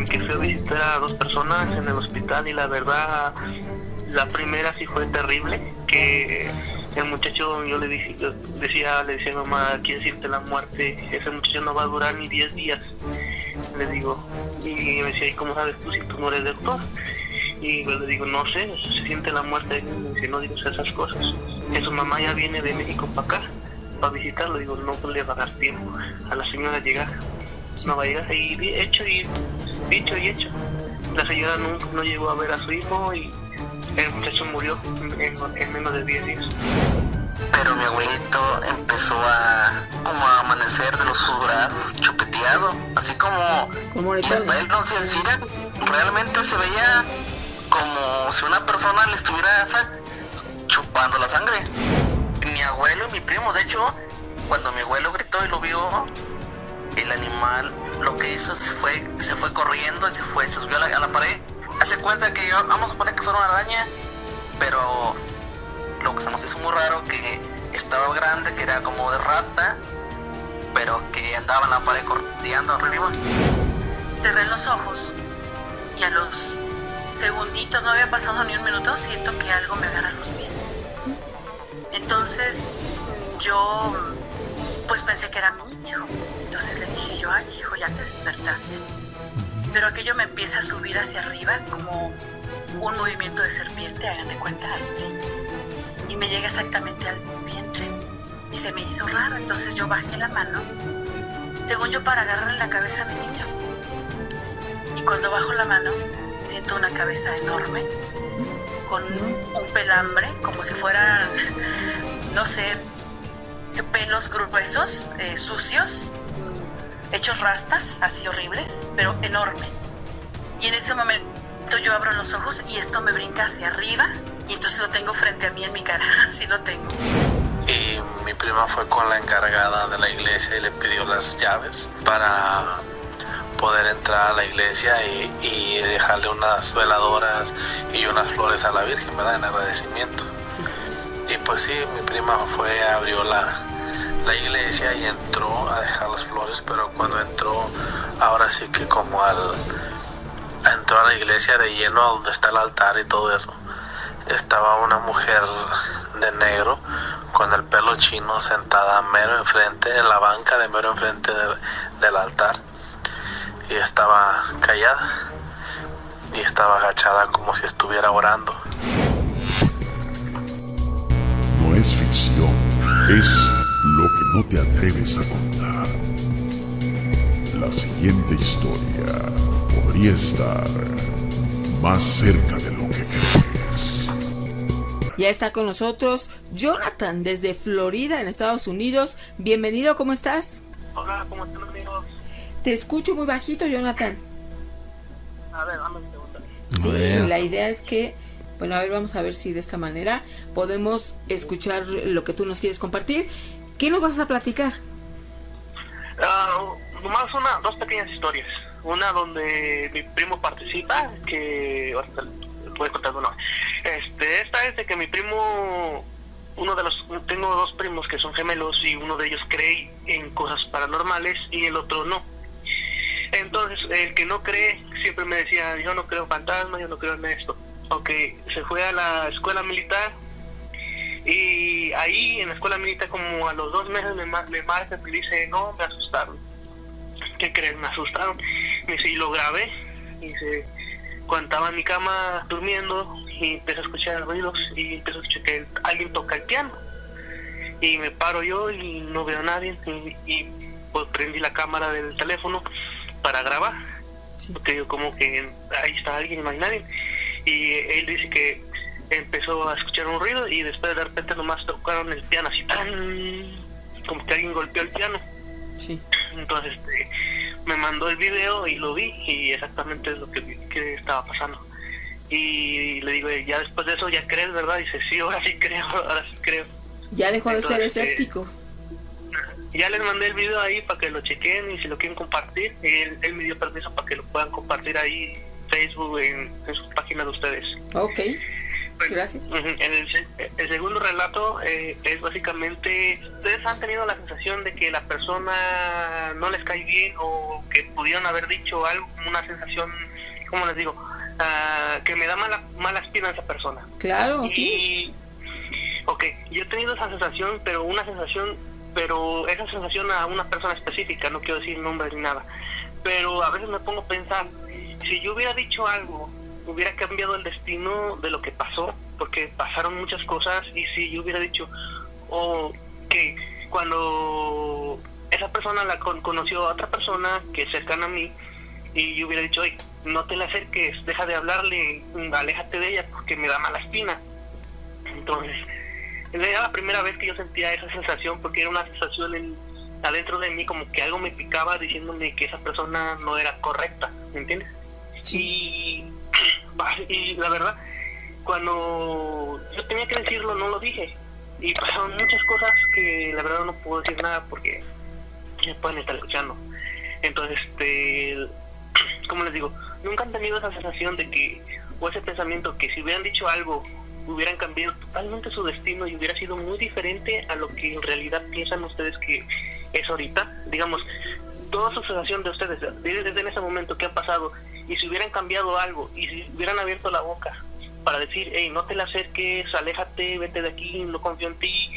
que fui a visitar a 2 personas en el hospital y la verdad, la primera sí fue terrible, que el muchacho, yo le decía a mi mamá, quiere decirte la muerte, ese muchacho no va a durar ni 10 días, le digo, y me decía, ¿y cómo sabes tú si tú no eres doctor? Y yo le digo, no sé, se siente la muerte, y me dice, no digas esas cosas, que su mamá ya viene de México para acá, para visitarlo, digo, no le va a dar tiempo a la señora llegar, no va a llegar, y dicho y hecho, la señora no llegó a ver a su hijo y el muchacho murió en menos de 10 días. Pero mi abuelito empezó como a amanecer de los sus brazos, chupeteado, así como y hasta él no se decía, realmente se veía como si una persona le estuviera chupando la sangre. Mi abuelo y mi primo, de hecho, cuando mi abuelo gritó y lo vio, el animal lo que hizo se fue corriendo y se subió a la pared. Hace cuenta que vamos a suponer que fuera una araña, pero lo que se nos hizo muy raro que estaba grande, que era como de rata, pero que andaba en la pared corteando arriba. Cerré los ojos y a los segunditos, no había pasado ni un minuto, siento que algo me agarra los pies. Entonces yo pues pensé que era mi hijo. Entonces le dije yo, ay hijo, ya te despertaste. Pero aquello me empieza a subir hacia arriba como un movimiento de serpiente, hagan de cuenta, así. Y me llega exactamente al vientre. Y se me hizo raro, entonces yo bajé la mano, según yo para agarrarle la cabeza a mi niño. Y cuando bajo la mano, siento una cabeza enorme, con un pelambre, como si fueran, no sé, pelos gruesos, sucios, hechos rastas, así horribles, pero enorme. Y en ese momento yo abro los ojos y esto me brinca hacia arriba y entonces lo tengo frente a mí en mi cara, así lo tengo. Y mi prima fue con la encargada de la iglesia y le pidió las llaves para poder entrar a la iglesia y dejarle unas veladoras y unas flores a la Virgen, ¿verdad? En agradecimiento. Sí. Y pues sí, mi prima abrió la iglesia y entró a dejar las flores, pero cuando entró, ahora sí que como entró a la iglesia de lleno, a donde está el altar y todo eso, estaba una mujer de negro con el pelo chino sentada mero enfrente, en la banca de mero enfrente del altar, y estaba callada y estaba agachada como si estuviera orando. No es ficción, es lo que no te atreves a contar. La siguiente historia podría estar más cerca de lo que crees. Ya está con nosotros Jonathan desde Florida, en Estados Unidos. Bienvenido, ¿cómo estás? Hola, ¿cómo están, amigos? Te escucho muy bajito, Jonathan. A ver, dame un segundo. Sí, la idea es que, bueno, a ver, vamos a ver si de esta manera podemos escuchar lo que tú nos quieres compartir. ¿Qué nos vas a platicar? Nomás dos pequeñas historias. Una donde mi primo participa, que ahorita voy a contar uno. Esta es de que mi primo, tengo 2 primos que son gemelos y uno de ellos cree en cosas paranormales y el otro no. Entonces, el que no cree siempre me decía, yo no creo en fantasmas, yo no creo en esto. Aunque se fue a la escuela militar y ahí en la escuela militar como a los 2 meses me marca y dice, no, me asustaron. ¿Qué creen? Me asustaron. Me dice, y lo grabé. Y dice, cuando estaba en mi cama durmiendo y empecé a escuchar ruidos y empecé a escuchar que alguien toca el piano. Y me paro yo y no veo a nadie y pues prendí la cámara del teléfono para grabar. Sí. Porque yo como que ahí está alguien, no hay nadie. Y él dice que empezó a escuchar un ruido y después de repente nomás tocaron el piano así tan como que alguien golpeó el piano. Sí. Entonces me mandó el video y lo vi y exactamente es lo que estaba pasando. Y le digo, ya después de eso ya crees, ¿verdad? Y dice, sí, ahora sí creo. Ya dejó de ser escéptico. Ya les mandé el video ahí para que lo chequen y si lo quieren compartir, él me dio permiso para que lo puedan compartir ahí Facebook en su página de ustedes. Ok. Gracias. El segundo relato es básicamente, ustedes han tenido la sensación de que la persona no les cae bien o que pudieron haber dicho algo, como una sensación, ¿cómo les digo? Que me da mala espina a esa persona. Claro, sí. Ok, yo he tenido esa sensación, pero esa sensación a una persona específica, no quiero decir nombres ni nada, pero a veces me pongo a pensar, si yo hubiera dicho algo, hubiera cambiado el destino de lo que pasó, porque pasaron muchas cosas, y si yo hubiera dicho, que cuando esa persona conoció a otra persona que es cercana a mí, y yo hubiera dicho, oye, no te le acerques, deja de hablarle, aléjate de ella porque me da mala espina. Entonces, era la primera vez que yo sentía esa sensación, porque era una sensación adentro de mí, como que algo me picaba diciéndome que esa persona no era correcta, ¿me entiendes? Sí. Y la verdad, cuando yo tenía que decirlo, no lo dije, y pasaron muchas cosas que la verdad no puedo decir nada porque me pueden estar escuchando. Entonces, ¿cómo les digo? Nunca han tenido esa sensación de que, o ese pensamiento que si hubieran dicho algo, hubieran cambiado totalmente su destino y hubiera sido muy diferente a lo que en realidad piensan ustedes que es ahorita. Digamos, toda su sensación de ustedes desde ese momento que ha pasado, y si hubieran cambiado algo y si hubieran abierto la boca para decir, hey, no te la acerques, aléjate, vete de aquí, no confío en ti,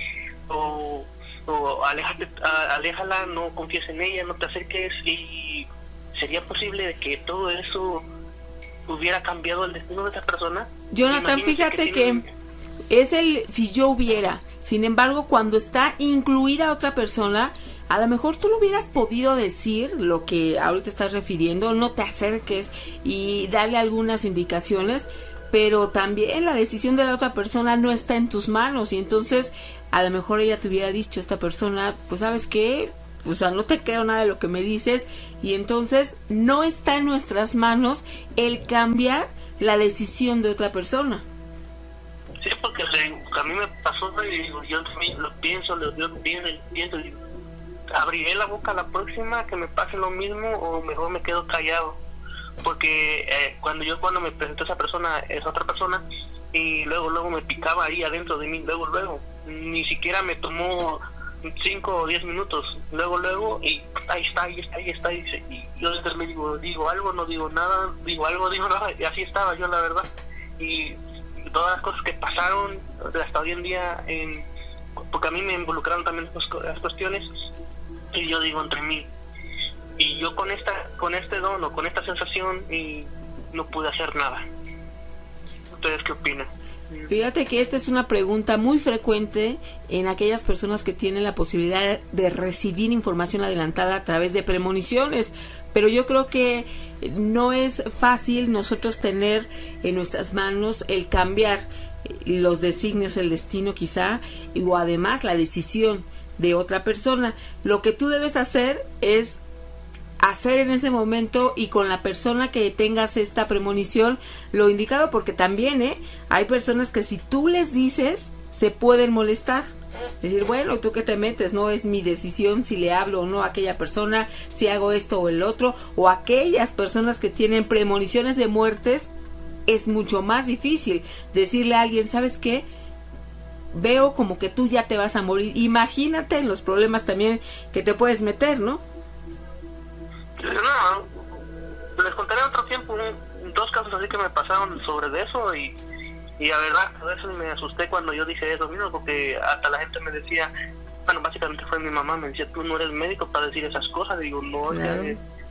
o aléjala, no confíes en ella, no te acerques, y sería posible de que todo eso hubiera cambiado el destino de esa persona. Jonathan, fíjate que es si yo hubiera, sin embargo, cuando está incluida otra persona, a lo mejor tú lo hubieras podido decir, lo que ahorita estás refiriendo, no te acerques y darle algunas indicaciones, pero también la decisión de la otra persona no está en tus manos, y entonces a lo mejor ella te hubiera dicho, esta persona, pues ¿sabes qué? O sea, no te creo nada de lo que me dices, y entonces no está en nuestras manos el cambiar la decisión de otra persona. Sí, porque a mí me pasó, y yo lo pienso, y abriré la boca la próxima que me pase lo mismo, o mejor me quedo callado, porque cuando me presentó esa otra persona, y luego me picaba ahí adentro de mí, luego, ni siquiera me tomó 5 o 10 minutos, luego, y ahí está, y yo después me digo algo, no digo nada, digo algo, digo nada, y así estaba yo, la verdad. Y todas las cosas que pasaron hasta hoy en día, porque a mí me involucraron también las cuestiones, y yo digo entre mí, y yo con este don o con esta sensación, y no pude hacer nada. ¿Ustedes qué opinan? Fíjate que esta es una pregunta muy frecuente en aquellas personas que tienen la posibilidad de recibir información adelantada a través de premoniciones, pero yo creo que no es fácil nosotros tener en nuestras manos el cambiar los designios, el destino quizá, o además la decisión de otra persona. Lo que tú debes hacer es hacer en ese momento, y con la persona que tengas esta premonición, lo indicado, porque también hay personas que si tú les dices se pueden molestar, decir, bueno, ¿tú qué te metes? No es mi decisión si le hablo o no a aquella persona, si hago esto o el otro. O aquellas personas que tienen premoniciones de muertes, es mucho más difícil decirle a alguien, ¿sabes qué? Veo como que tú ya te vas a morir. Imagínate en los problemas también que te puedes meter, ¿no? No, les contaré otro tiempo 2 casos así que me pasaron sobre eso, y la verdad a veces me asusté cuando yo dije eso mismo, porque hasta la gente me decía, bueno, básicamente fue mi mamá, me decía, tú no eres médico para decir esas cosas. Le digo, no, claro.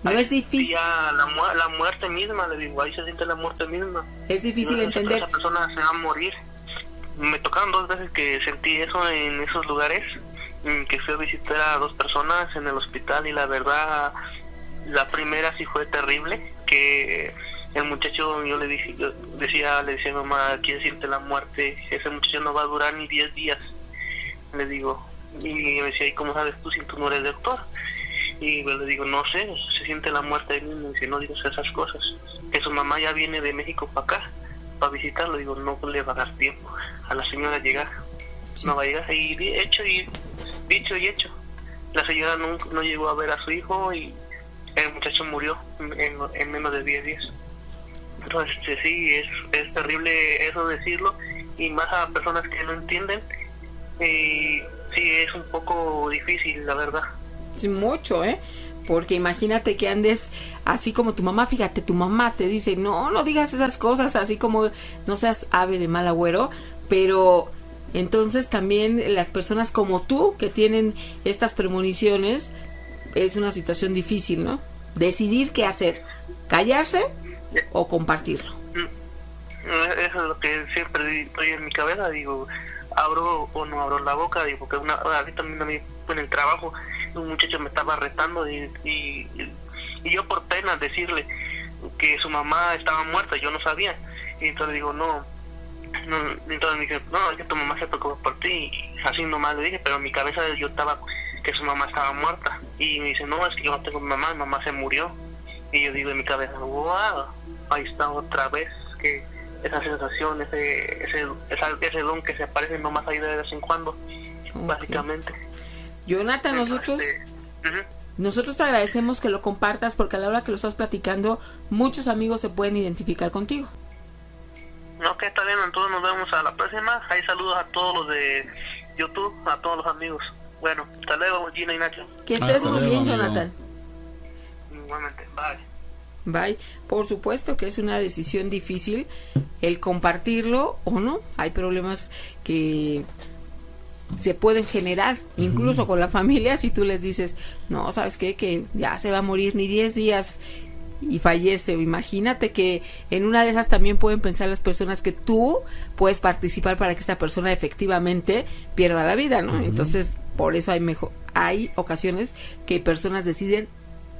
No es difícil. La muerte misma, le digo, ahí se siente la muerte misma. Es difícil entender. Esa persona se va a morir. Me tocaron 2 veces que sentí eso en esos lugares, que fui a visitar a 2 personas en el hospital, y la verdad, la primera sí fue terrible, que el muchacho, le decía a mi mamá, quiere decirte la muerte, ese muchacho no va a durar ni 10 días, le digo, y me decía, ¿y cómo sabes tú si tú no eres doctor? Y le digo, no sé, se siente la muerte de mí. Me dice, no digas esas cosas, que su mamá ya viene de México para acá, para visitarlo. Digo, no le va a dar tiempo a la señora llegar, sí. No va a llegar, y dicho y hecho, la señora no llegó a ver a su hijo, y el muchacho murió en menos de 10 días. Entonces, sí, es terrible eso decirlo, y más a personas que no entienden. Sí, es un poco difícil, la verdad. Sí, mucho, porque imagínate que andes así como tu mamá. Fíjate, tu mamá te dice, no digas esas cosas, así como no seas ave de mal agüero, pero entonces también las personas como tú que tienen estas premoniciones, es una situación difícil, ¿no? Decidir qué hacer, callarse o compartirlo. Eso es lo que siempre estoy en mi cabeza, digo, abro o no abro la boca, digo, porque ahorita a mí en el trabajo un muchacho me estaba retando y yo por pena decirle que su mamá estaba muerta, yo no sabía, y entonces digo, no, entonces me dije, no, es que tu mamá se preocupa por ti, y así nomás le dije, pero en mi cabeza yo estaba que su mamá estaba muerta, y me dice, no, es que yo no tengo mi mamá se murió, y yo digo en mi cabeza, wow, ahí está otra vez, que esa sensación, ese don que se aparece nomás ahí de vez en cuando, básicamente. Jonathan, nosotros te agradecemos que lo compartas, porque a la hora que lo estás platicando, muchos amigos se pueden identificar contigo. Ok, está bien, entonces nos vemos a la próxima. Ahí saludos a todos los de YouTube, a todos los amigos. Bueno, hasta luego, Gina y Nacho. Que estés muy bien, Jonathan. Igualmente, bye. Bye. Por supuesto que es una decisión difícil el compartirlo o no. Hay problemas que se pueden generar, incluso con la familia, si tú les dices, no, ¿sabes qué? Que ya se va a morir ni 10 días y fallece. Imagínate que en una de esas también pueden pensar las personas que tú puedes participar para que esa persona efectivamente pierda la vida, ¿no? Entonces, por eso hay ocasiones que personas deciden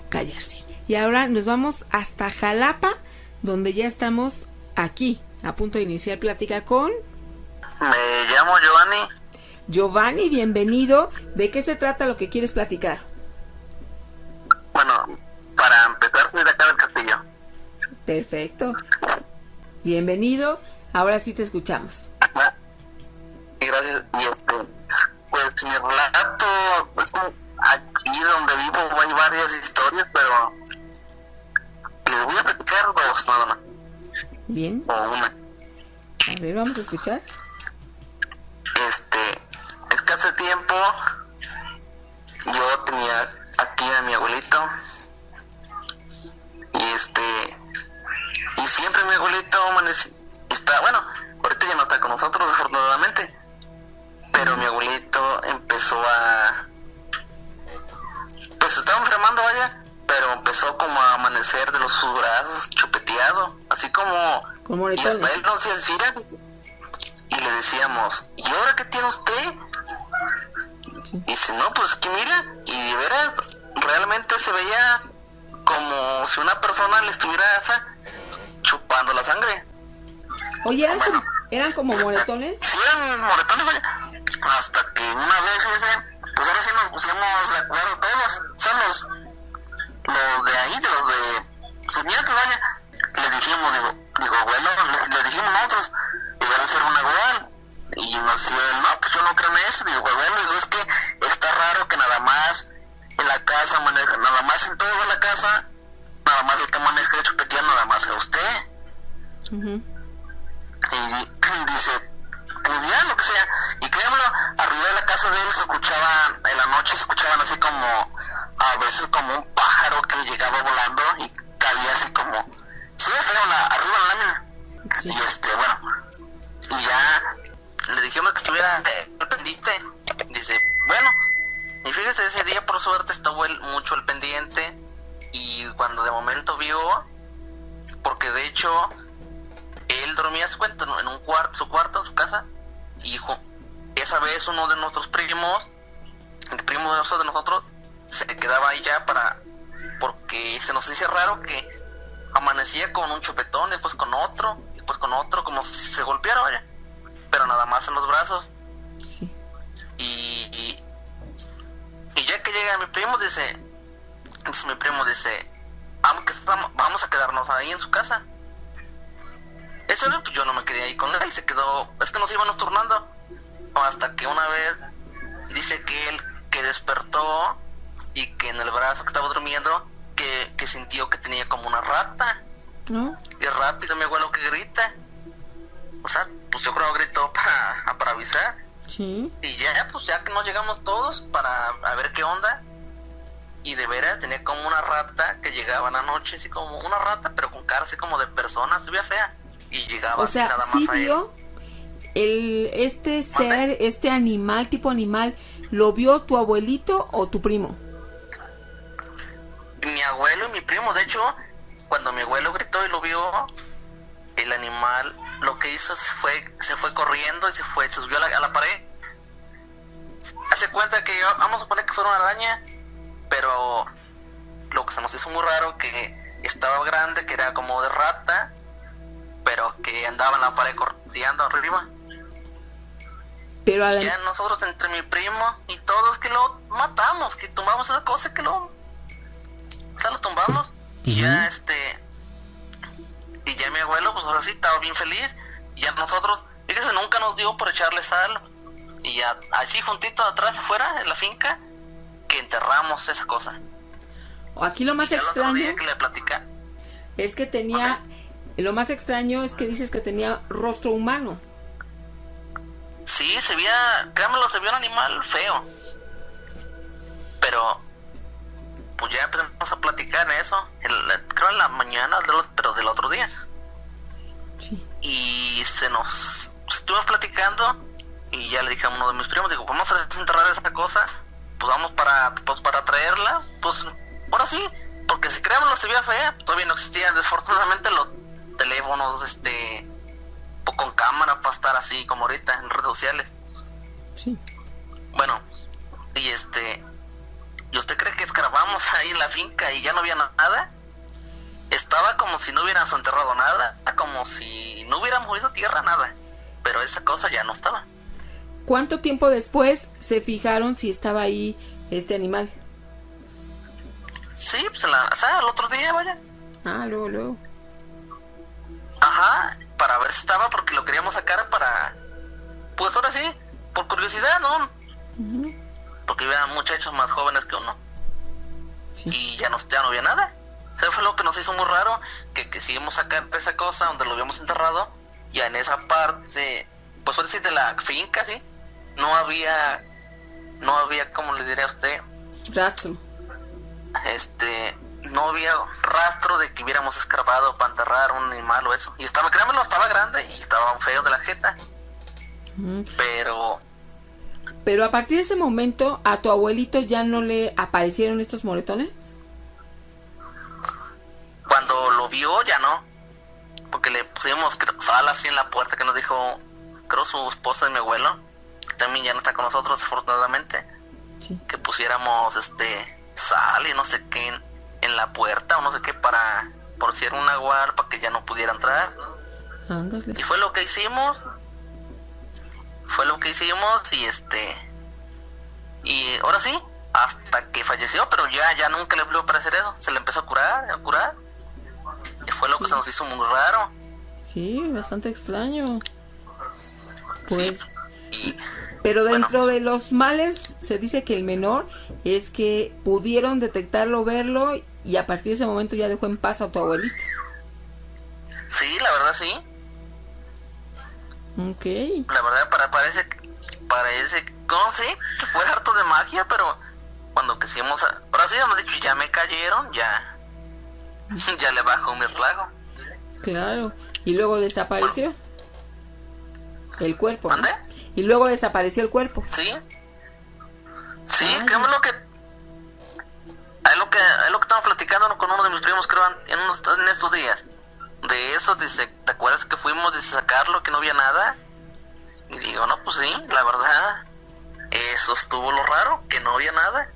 callarse. Y ahora nos vamos hasta Jalapa, donde ya estamos aquí, a punto de iniciar plática con... Me llamo Giovanni. Giovanni, bienvenido. ¿De qué se trata lo que quieres platicar? Bueno, para empezar, soy de acá del Castillo. Perfecto. Bienvenido. Ahora sí te escuchamos. Gracias. Y pues mi relato, pues, aquí donde vivo hay varias historias, pero les voy a platicar dos, nada más. Bien. O una. A ver, vamos a escuchar. Es que hace tiempo yo tenía aquí a mi abuelito y siempre mi abuelito está, bueno, ahorita ya no está con nosotros afortunadamente, pero mi abuelito empezó pues estaba enfermando, vaya, pero empezó como a amanecer de sus brazos chupeteado, así como y hasta él no se decía. Y le decíamos, ¿y ahora qué tiene usted? Sí. Y dice, no, pues que mira, y de veras, realmente se veía como si una persona le estuviera chupando la sangre. Oye, ¿eran como moretones? Sí, eran moretones, vaya. Hasta que una vez, pues ahora sí nos pusimos de acuerdo todos, son los de ahí, de los de sus nietos, vaya. Le dijimos, digo, abuelo, le dijimos nosotros, iba a ser una igual, y nos decía él, no, pues yo no creo en eso. Digo, bueno, es que está raro que nada más en la casa maneja, nada más en toda la casa, nada más el que maneja de chupetear, nada más a usted. Y dice, pues ya, lo que sea. Y créanmelo, arriba de la casa de él se escuchaban, en la noche se escuchaban así como, a veces como un pájaro que llegaba volando y caía así como, sí, feo, arriba en la lámina. Sí. Y bueno, y ya le dijimos que estuviera al pendiente. Dice, bueno, y fíjese, ese día por suerte estuvo él mucho al pendiente. Y cuando de momento vio, porque de hecho él dormía a su cuenta en un cuarto, en su casa, y esa vez uno de nuestros primos, el primo de nosotros, se quedaba ahí ya porque se nos hacía raro que amanecía con un chupetón, después con otro, como si se golpeara, vaya, pero nada más en los brazos. Sí. Y ya que llega mi primo, dice mi primo, vamos a quedarnos ahí en su casa. Esa vez pues yo no me quería ir con él y se quedó, es que nos íbamos turnando, hasta que una vez dice que él que despertó y que en el brazo que estaba durmiendo que sintió que tenía como una rata, ¿No? Y rápido mi abuelo que grita. O sea, pues yo creo que gritó para avisar. Sí. Y ya, pues ya que nos llegamos todos para a ver qué onda. Y de veras tenía como una rata que llegaba en la noche, así como una rata, pero con cara así como de persona, se veía fea. Y llegaba o sea, así nada más ¿sí vio este ser, ¿Mande? este animal, tipo animal, lo vio tu abuelito o tu primo? Mi abuelo y mi primo. De hecho, cuando mi abuelo gritó y lo vio, el animal lo que hizo se fue corriendo y se subió a la pared. Hace cuenta que vamos a suponer que fuera una araña, pero lo que se nos hizo muy raro que estaba grande, que era como de rata, pero que andaba en la pared corteando arriba. Pero a la... Ya nosotros entre mi primo y todos que lo matamos, que tumbamos esa cosa, que lo tumbamos. Y ya y ya mi abuelo pues ahora sí estaba bien feliz. Y ya nosotros, fíjese, nunca nos dio por echarle sal. Y ya así juntito atrás afuera en la finca que enterramos esa cosa. Aquí lo más y el otro día extraño que le platica, es que tenía, lo más extraño es que dices que tenía rostro humano. sí, se veía, créanmelo, se veía un animal feo. Pero pues ya empezamos a platicar en eso, creo en la mañana, pero del otro día. Sí. Y estuvimos platicando y ya le dije a uno de mis primos, digo, vamos a desenterrar esa cosa, pues vamos para traerla, pues ahora sí, porque si créanmelo se veía fea, todavía no existían desafortunadamente los teléfonos con cámara para estar así como ahorita en redes sociales. Sí. Bueno, y ¿y usted cree que escarbamos ahí en la finca y ya no había nada? Estaba como si no hubiéramos enterrado nada, como si no hubiéramos movido tierra, nada. Pero esa cosa ya no estaba. ¿Cuánto tiempo después se fijaron si estaba ahí este animal? Sí, pues o sea, el otro día, vaya. Ah, luego. Ajá, para ver si estaba, porque lo queríamos sacar para... Pues ahora sí, por curiosidad, ¿no? Uh-huh. Porque había muchachos más jóvenes que uno. Sí. Y ya no había nada. O sea, fue lo que nos hizo muy raro, que quisimos sacar esa cosa donde lo habíamos enterrado, ya en esa parte, pues ahora sí, de la finca, sí, no había, ¿cómo le diría a usted? Rastro. No había rastro de que hubiéramos escarbado para enterrar un animal o eso. Y créanmelo, estaba grande y estaba feo de la jeta. Uh-huh. Pero a partir de ese momento, ¿a tu abuelito ya no le aparecieron estos moretones? Cuando lo vio, ya no. Porque le pusimos sal así en la puerta, que nos dijo, creo su esposa de mi abuelo, que también ya no está con nosotros, afortunadamente. Sí. Que pusiéramos sal y no sé qué en la puerta, o no sé qué, por si era un nahual, para que ya no pudiera entrar. Ándale. Y fue lo que hicimos. Y ahora sí, hasta que falleció, pero ya nunca le volvió a aparecer eso. Se le empezó a curar. Y fue lo que se nos hizo muy raro. Sí, bastante extraño. Pues, sí. Pero dentro de los males se dice que el menor es que pudieron detectarlo, verlo, y a partir de ese momento ya dejó en paz a tu abuelito. Sí, la verdad sí. Ok. La verdad parece no sé, que fue harto de magia, pero cuando quisimos, ahora sí hemos dicho, ya me cayeron, ya le bajó mi relajo. Claro. Y luego desapareció el cuerpo, ¿no? ¿Dónde? Y luego desapareció el cuerpo. Sí, créeme lo que es lo que estamos platicando con uno de mis primos, creo, en estos días. De eso, dice, ¿te acuerdas que fuimos a sacarlo, que no había nada? Y digo, no, pues sí, la verdad, eso estuvo lo raro, que no había nada.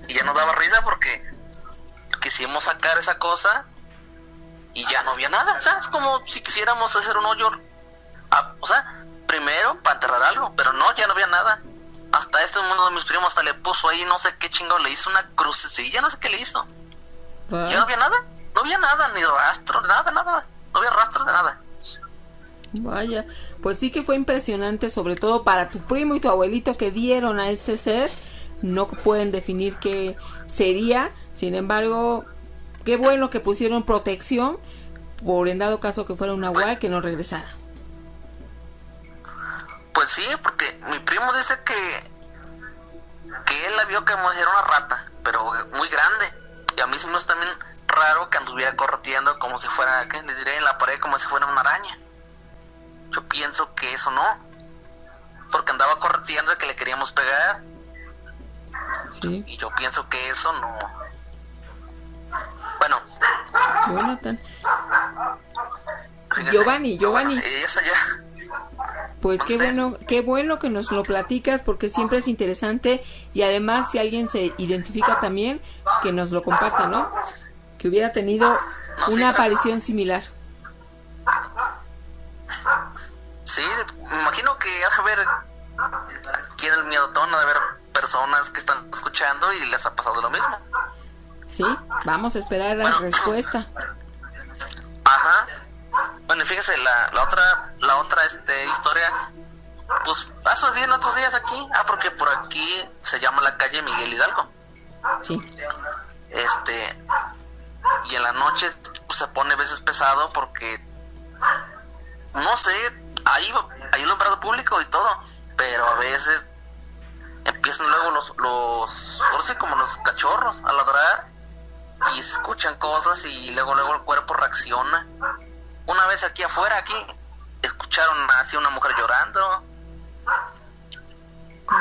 Y ya nos daba risa porque quisimos sacar esa cosa y ya no había nada. ¿Sabes? Como si quisiéramos hacer un hoyo, o sea, primero para enterrar algo, pero no, ya no había nada. Hasta uno de mis primos hasta le puso ahí, no sé qué chingo, le hizo una crucecilla, no sé qué le hizo. Ya no había nada. No había nada, ni rastro, nada. No había rastro de nada. Vaya, pues sí que fue impresionante, sobre todo para tu primo y tu abuelito que vieron a este ser. No pueden definir qué sería. Sin embargo, qué bueno que pusieron protección por en dado caso que fuera un nahual, que no regresara. Pues sí, porque mi primo dice que él la vio que como si era una rata, pero muy grande. Y a mí sí me es también raro que anduviera correteando como si fuera, ¿qué les diré? En la pared como si fuera una araña. Yo pienso que eso no, porque andaba correteando de que le queríamos pegar. Sí. Y yo pienso que eso no. Bueno, Jonathan. Fíjese, Giovanni. Bueno, eso ya. Pues qué bueno que nos lo platicas, porque siempre es interesante, y además si alguien se identifica también, que nos lo comparta, ¿no? Que hubiera tenido una aparición similar. Sí, me imagino que a ver quién el miedotón de ver personas que están escuchando y les ha pasado lo mismo. Sí, vamos a esperar la respuesta. Ajá. Bueno, y fíjese, la otra historia, pues hace otros días aquí, porque por aquí se llama la calle Miguel Hidalgo. Sí. Y en la noche pues, se pone a veces pesado porque, no sé, hay alumbrado público y todo, pero a veces empiezan luego ahora sí, como los cachorros a ladrar y escucan cosas y luego el cuerpo reacciona. Una vez aquí escucharon así una mujer llorando,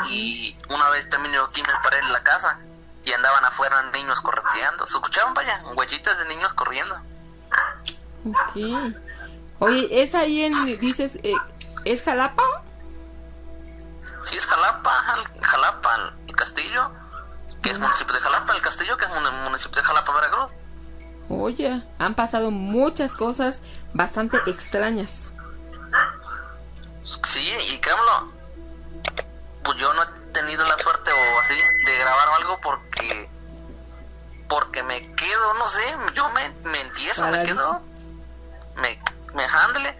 y una vez también yo aquí me paré en la casa y andaban afuera niños correteando. Se escuchaban, huellitas de niños corriendo. Ok. Oye, ¿es ahí dices, es Jalapa? Sí, es Jalapa, el Castillo, que es municipio de Jalapa, el Castillo, que es municipio de Jalapa, Veracruz. Oye, han pasado muchas cosas bastante extrañas. Sí, y créanmelo, pues yo no he tenido la suerte o así de grabar algo porque me quedo, no sé, yo me entieso, me quedo, me handle.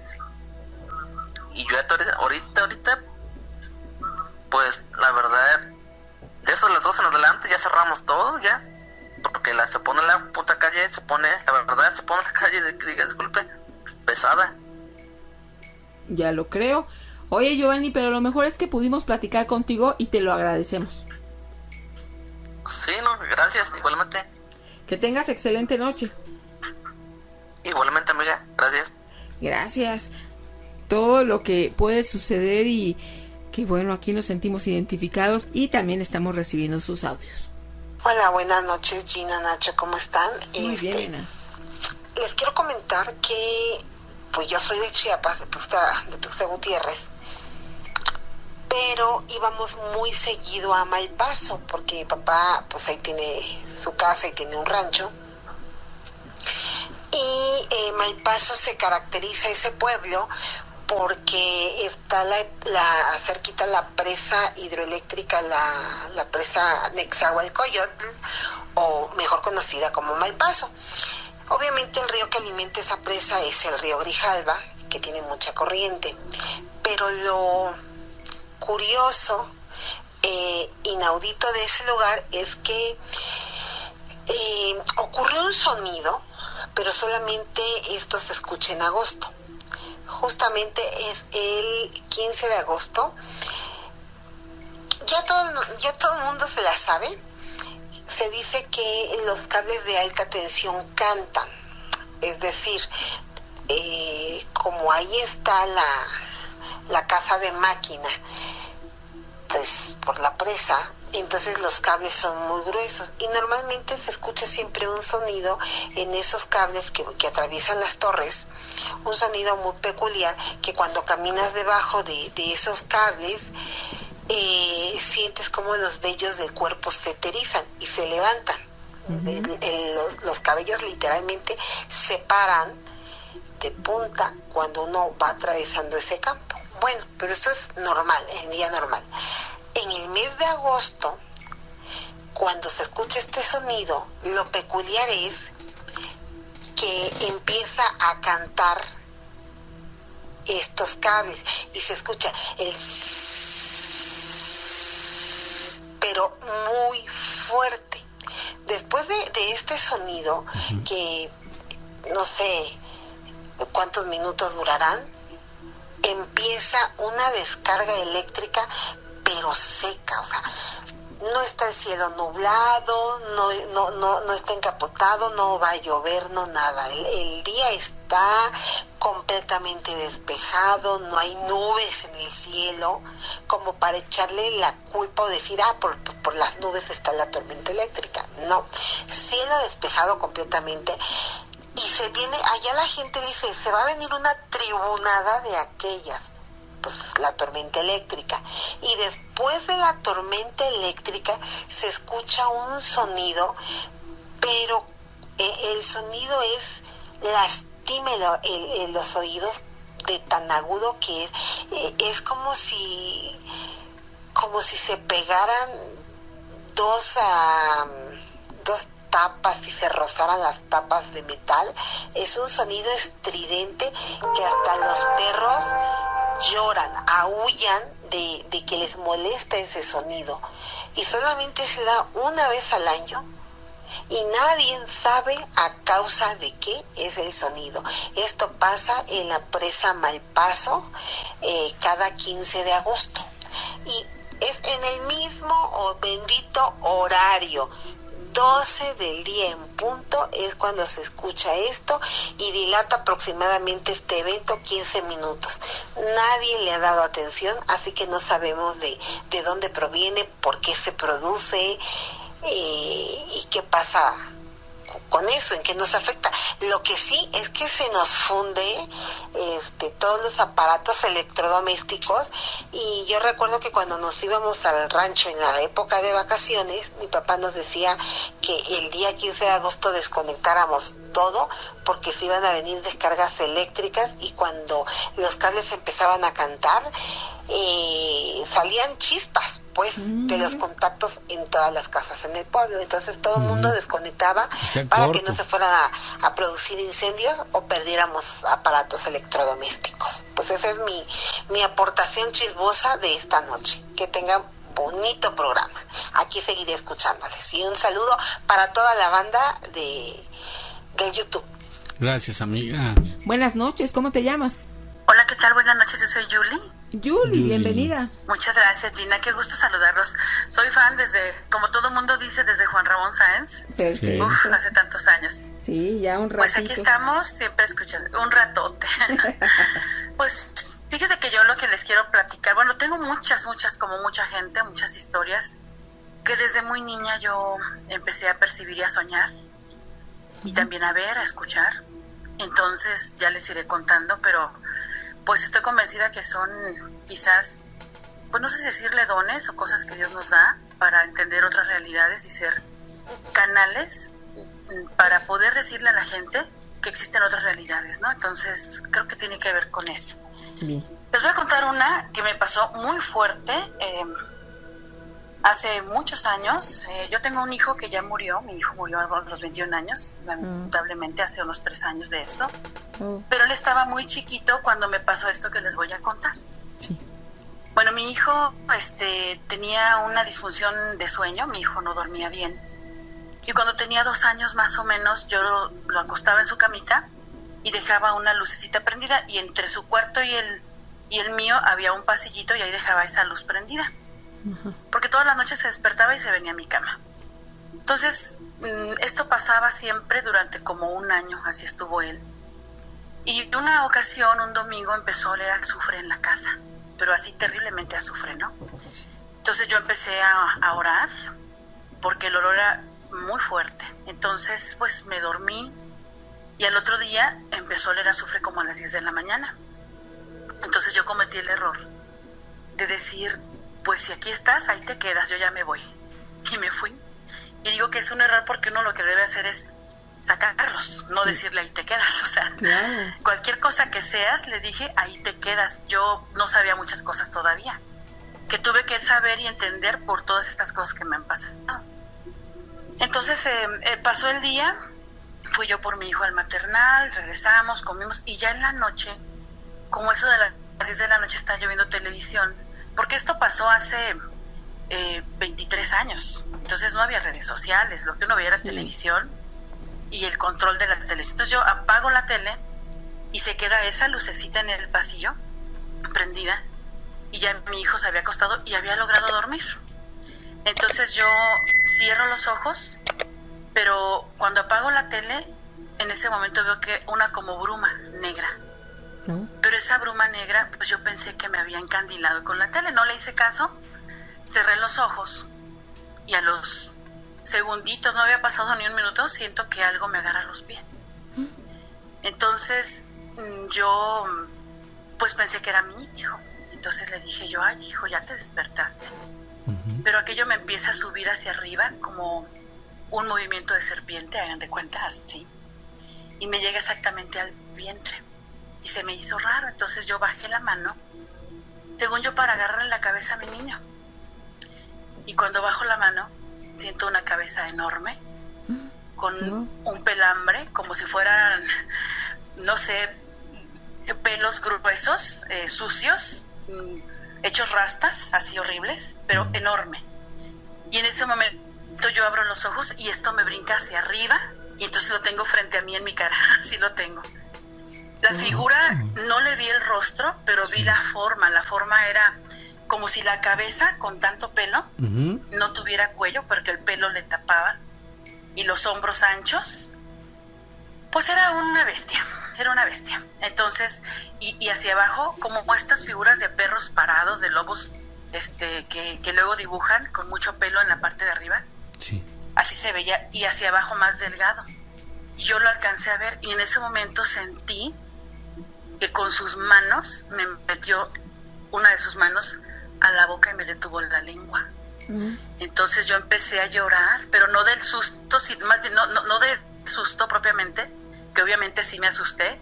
Y yo ahorita, pues la verdad, de eso las 2 en adelante ya cerramos todo, ya. Porque se pone la puta calle, se pone la calle, disculpe, pesada. Ya lo creo. Oye, Giovanni, pero lo mejor es que pudimos platicar contigo y te lo agradecemos. Sí, no, gracias, igualmente. Que tengas excelente noche. Igualmente, amiga, gracias. Gracias. Todo lo que puede suceder, y que bueno, aquí nos sentimos identificados y también estamos recibiendo sus audios. Hola, buenas noches, Gina, Nacho, ¿cómo están? Muy bien, Gina. Les quiero comentar que pues yo soy de Chiapas, de Tuxtla Gutiérrez, pero íbamos muy seguido a Malpaso, porque mi papá pues ahí tiene su casa y tiene un rancho, y Malpaso se caracteriza, ese pueblo, porque está cerquita la presa hidroeléctrica, la presa Nezahualcóyotl, o mejor conocida como Malpaso. Obviamente el río que alimenta esa presa es el río Grijalva, que tiene mucha corriente, pero lo curioso, inaudito de ese lugar es que ocurrió un sonido, pero solamente esto se escucha en agosto. Justamente es el 15 de agosto. Ya todo el mundo se la sabe. Se dice que los cables de alta tensión cantan. Es decir, como ahí está la casa de máquina, pues por la presa, entonces los cables son muy gruesos y normalmente se escucha siempre un sonido en esos cables que atraviesan las torres, un sonido muy peculiar que cuando caminas debajo de esos cables sientes como los vellos del cuerpo se erizan y se levantan. Uh-huh. Los cabellos literalmente se paran de punta cuando uno va atravesando ese campo. Bueno, pero esto es normal, en día normal. En el mes de agosto, cuando se escucha este sonido, lo peculiar es que empieza a cantar estos cables y se escucha pero muy fuerte. Después de este sonido, que no sé, cuántos minutos durarán, empieza una descarga eléctrica, pero seca, o sea, no está el cielo nublado, no está encapotado, no va a llover, no nada. El día está completamente despejado, no hay nubes en el cielo, como para echarle la culpa o decir, por las nubes está la tormenta eléctrica. No, cielo despejado completamente. Y se viene, allá la gente dice, se va a venir una tribunada de aquellas. Pues la tormenta eléctrica, y después de la tormenta eléctrica se escucha un sonido, pero el sonido es lastimero en los oídos de tan agudo que es como si se pegaran dos tapas y se rozaran las tapas de metal. Es un sonido estridente que hasta los perros lloran, aúllan de que les molesta ese sonido, y solamente se da una vez al año y nadie sabe a causa de qué es el sonido. Esto pasa en la presa Malpaso cada 15 de agosto y es en el mismo bendito horario, 12 del día en punto es cuando se escucha esto, y dilata aproximadamente este evento 15 minutos. Nadie le ha dado atención, así que no sabemos de dónde proviene, por qué se produce y qué pasa con eso, en qué nos afecta. Lo que sí es que se nos funde todos los aparatos electrodomésticos, y yo recuerdo que cuando nos íbamos al rancho en la época de vacaciones, mi papá nos decía que el día 15 de agosto desconectáramos todo porque se iban a venir descargas eléctricas, y cuando los cables empezaban a cantar salían chispas de los contactos en todas las casas en el pueblo. Entonces todo el mundo desconectaba para que no se fueran a producir incendios o perdiéramos aparatos electrodomésticos. Pues esa es mi aportación chismosa de esta noche. Que tengan bonito programa. Aquí seguiré escuchándoles, y un saludo para toda la banda de YouTube. Gracias, amiga. Buenas noches, ¿cómo te llamas? Hola, ¿qué tal? Buenas noches, yo soy Julie. Julie, bienvenida. Muchas gracias, Gina, qué gusto saludarlos. Soy fan como todo mundo dice, desde Juan Ramón Sáenz. Perfecto. Hace tantos años. Sí, ya un ratito. Pues aquí estamos, siempre escuchando, un ratote. Pues fíjese que yo lo que les quiero platicar, bueno, tengo muchas, como mucha gente, muchas historias, que desde muy niña yo empecé a percibir y a soñar, y también a ver, a escuchar. Entonces ya les iré contando, pero pues estoy convencida que son quizás, pues no sé si decirle dones o cosas que Dios nos da para entender otras realidades y ser canales para poder decirle a la gente que existen otras realidades, ¿no? Entonces creo que tiene que ver con eso. Bien. Les voy a contar una que me pasó muy fuerte hace muchos años. Yo tengo un hijo que ya murió, mi hijo murió a los 21 años, lamentablemente hace unos 3 años de esto. Pero él estaba muy chiquito cuando me pasó esto que les voy a contar. Sí. Bueno, mi hijo tenía una disfunción de sueño, mi hijo no dormía bien. Y cuando tenía 2 años más o menos, yo lo acostaba en su camita y dejaba una lucecita prendida, y entre su cuarto y el mío había un pasillito, y ahí dejaba esa luz prendida. Porque todas las noches se despertaba y se venía a mi cama. Entonces, esto pasaba siempre durante como 1 año, así estuvo él. Y una ocasión, un domingo, empezó a oler azufre en la casa, pero así terriblemente azufre, ¿no? Entonces yo empecé a orar, porque el olor era muy fuerte. Entonces, pues me dormí, y al otro día empezó a oler azufre como a las 10 de la mañana. Entonces yo cometí el error de decir, pues si aquí estás, ahí te quedas, yo ya me voy. Y me fui. Y digo que es un error porque uno lo que debe hacer es sacarlos, no decirle ahí te quedas. O sea, cualquier cosa que seas, le dije, ahí te quedas. Yo no sabía muchas cosas todavía, que tuve que saber y entender por todas estas cosas que me han pasado. Entonces pasó el día, fui yo por mi hijo al maternal, regresamos, comimos, y ya en la noche, como eso de las 10 de la noche, está lloviendo televisión, porque esto pasó hace 23 años, entonces no había redes sociales, lo que uno veía era televisión y el control de la televisión. Entonces yo apago la tele y se queda esa lucecita en el pasillo prendida, y ya mi hijo se había acostado y había logrado dormir. Entonces yo cierro los ojos, pero cuando apago la tele, en ese momento veo que una como bruma negra. Pero esa bruma negra, pues yo pensé que me había encandilado con la tele, no le hice caso, cerré los ojos y a los segunditos, no había pasado ni un minuto, siento que algo me agarra los pies. Entonces yo pues pensé que era mi hijo. Entonces le dije yo, ay hijo, ya te despertaste. Pero aquello me empieza a subir hacia arriba como un movimiento de serpiente, hagan de cuenta, así. Y me llega exactamente al vientre. Y se me hizo raro, entonces yo bajé la mano, según yo, para agarrarle la cabeza a mi niño. Y cuando bajo la mano, siento una cabeza enorme, con un pelambre, como si fueran, no sé, pelos gruesos, sucios, hechos rastas, así horribles, pero enorme. Y en ese momento yo abro los ojos y esto me brinca hacia arriba, y entonces lo tengo frente a mí en mi cara, así lo tengo. La figura, no le vi el rostro, pero vi la forma. La forma era como si la cabeza, con tanto pelo, no tuviera cuello, porque el pelo le tapaba, y los hombros anchos. Pues era una bestia. Entonces, y hacia abajo, como estas figuras de perros parados, de lobos, que luego dibujan con mucho pelo en la parte de arriba. Sí. Así se veía, y hacia abajo más delgado. Y yo lo alcancé a ver, y en ese momento sentí que con sus manos me metió una de sus manos a la boca y me detuvo la lengua. Entonces yo empecé a llorar, pero no del susto, más bien no del susto propiamente, que obviamente sí me asusté,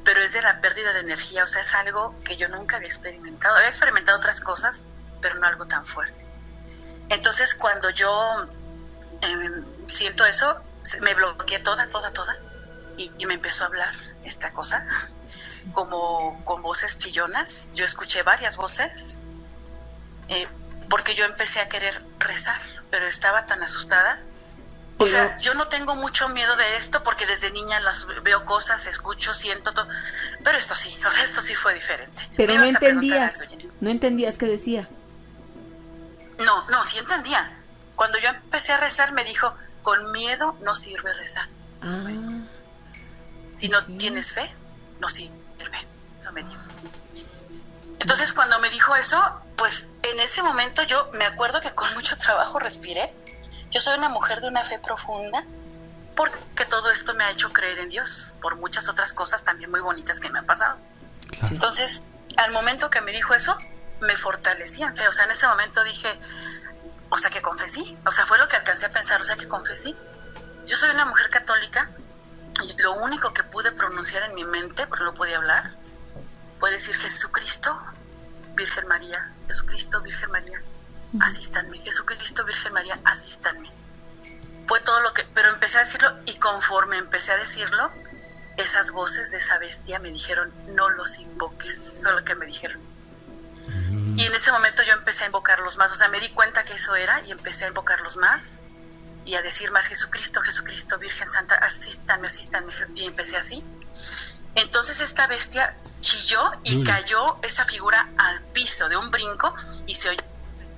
pero es de la pérdida de energía. O sea, es algo que yo nunca había experimentado. Había experimentado otras cosas, pero no algo tan fuerte. Entonces cuando yo siento eso, me bloqueé toda, y me empezó a hablar esta cosa, como con voces chillonas. Yo escuché varias voces, porque yo empecé a querer rezar, pero estaba tan asustada. O sea, yo no tengo mucho miedo de esto, porque desde niña las veo cosas, escucho, siento todo, pero esto sí, o sea, esto sí fue diferente. Pero no entendías qué decía. No, sí entendía. Cuando yo empecé a rezar me dijo, con miedo no sirve rezar. Si no tienes fe, no sirve. Eso me dijo. Entonces cuando me dijo eso, pues en ese momento yo me acuerdo que con mucho trabajo respiré. Yo soy una mujer de una fe profunda, porque todo esto me ha hecho creer en Dios, por muchas otras cosas también muy bonitas que me han pasado. Claro. Entonces, al momento que me dijo eso, me fortalecí en fe. O sea, en ese momento dije, o sea, que confesí. O sea, fue lo que alcancé a pensar, o sea, que confesí. Yo soy una mujer católica, y lo único que pude pronunciar en mi mente, porque no podía hablar, fue decir Jesucristo, Virgen María, Jesucristo, Virgen María, asístanme, Jesucristo, Virgen María, asístanme. Fue todo lo que, pero empecé a decirlo, y conforme empecé a decirlo, esas voces de esa bestia me dijeron, no los invoques, fue lo que me dijeron. Y en ese momento yo empecé a invocarlos más, o sea, me di cuenta que eso era, y empecé a invocarlos más, y a decir más, Jesucristo, Jesucristo, Virgen Santa, asístanme, asístanme, y empecé así. Entonces esta bestia chilló y cayó esa figura al piso de un brinco, y se oyó.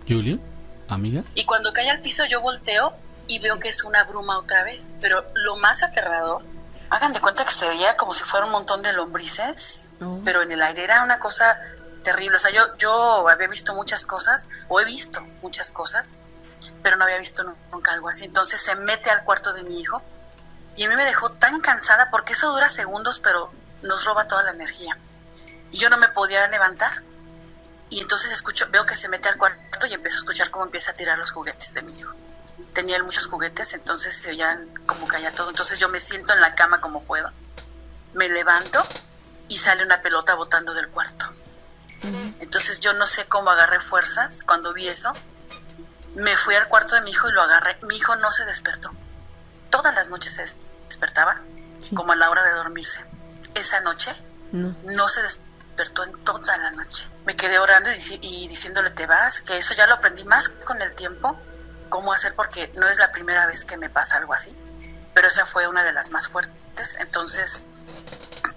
¿Julio? ¿Amiga? Y cuando cae al piso yo volteo y veo que es una bruma otra vez, pero lo más aterrador, hagan de cuenta que se veía como si fuera un montón de lombrices, pero en el aire era una cosa terrible. O sea, yo había visto muchas cosas, o he visto muchas cosas, pero no había visto nunca algo así. Entonces se mete al cuarto de mi hijo, y a mí me dejó tan cansada, porque eso dura segundos, pero nos roba toda la energía. Y yo no me podía levantar. Y entonces veo que se mete al cuarto, y empiezo a escuchar cómo empieza a tirar los juguetes de mi hijo. Tenía él muchos juguetes, entonces se oían como caía todo. Entonces yo me siento en la cama como puedo. Me levanto y sale una pelota botando del cuarto. Entonces yo no sé cómo agarré fuerzas cuando vi eso. Me fui al cuarto de mi hijo y lo agarré. Mi hijo no se despertó. Todas las noches se despertaba, como a la hora de dormirse. Esa noche no se despertó en toda la noche. Me quedé orando y diciéndole, te vas, que eso ya lo aprendí más con el tiempo, cómo hacer, porque no es la primera vez que me pasa algo así, pero esa fue una de las más fuertes. Entonces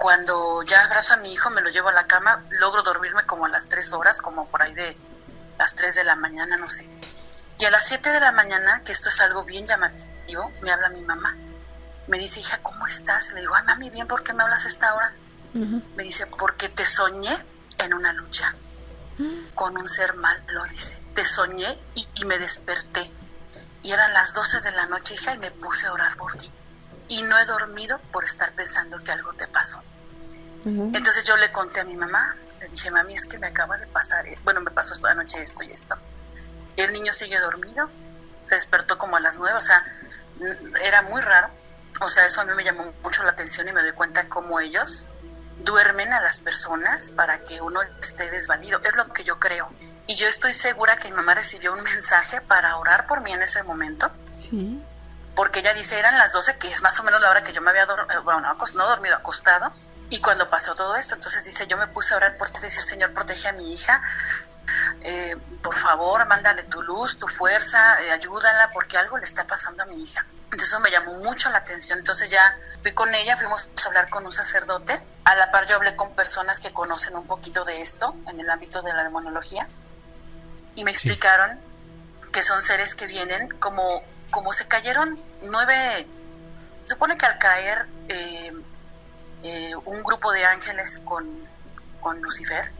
cuando ya abrazo a mi hijo, me lo llevo a la cama, logro dormirme como a las 3 horas, como por ahí de las 3 de la mañana, no sé. Y a las 7 de la mañana, que esto es algo bien llamativo, me habla mi mamá. Me dice, hija, ¿cómo estás? Le digo, ay, mami, bien, ¿por qué me hablas a esta hora? Me dice, porque te soñé en una lucha con un ser malo, dice. Te soñé y me desperté. Y eran las 12 de la noche, hija, y me puse a orar por ti. Y no he dormido por estar pensando que algo te pasó. Entonces yo le conté a mi mamá, le dije, mami, es que me acaba de pasar, me pasó esta noche esto y esto. Y el niño sigue dormido, se despertó como a las 9, o sea, era muy raro. O sea, eso a mí me llamó mucho la atención y me doy cuenta cómo ellos duermen a las personas para que uno esté desvalido. Es lo que yo creo. Y yo estoy segura que mi mamá recibió un mensaje para orar por mí en ese momento. Sí. Porque ella dice, eran las 12, que es más o menos la hora que yo me había dormido, acostado. Y cuando pasó todo esto, entonces dice, yo me puse a orar por ti, decir, Señor, protege a mi hija. Por favor, mándale tu luz, tu fuerza, ayúdala, porque algo le está pasando a mi hija. Entonces eso me llamó mucho la atención. Entonces ya fui con ella, fuimos a hablar con un sacerdote. A la par yo hablé con personas que conocen un poquito de esto en el ámbito de la demonología y me explicaron que son seres que vienen como se cayeron 9. Se supone que al caer un grupo de ángeles con Lucifer,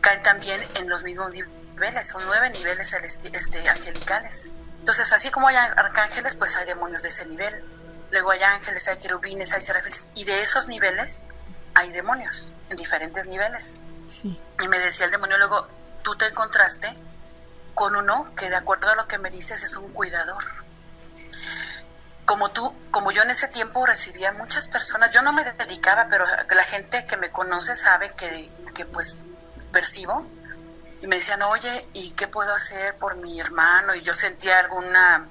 caen también en los mismos niveles. Son 9 niveles angelicales. Entonces, así como hay arcángeles, pues hay demonios de ese nivel. Luego hay ángeles, hay querubines, hay serafines. Y de esos niveles hay demonios, en diferentes niveles. Sí. Y me decía el demoniólogo, tú te encontraste con uno que, de acuerdo a lo que me dices, es un cuidador. Como yo en ese tiempo recibía muchas personas, yo no me dedicaba, pero la gente que me conoce sabe que pues percibo. Y me decían, oye, ¿y qué puedo hacer por mi hermano? Y yo sentía alguna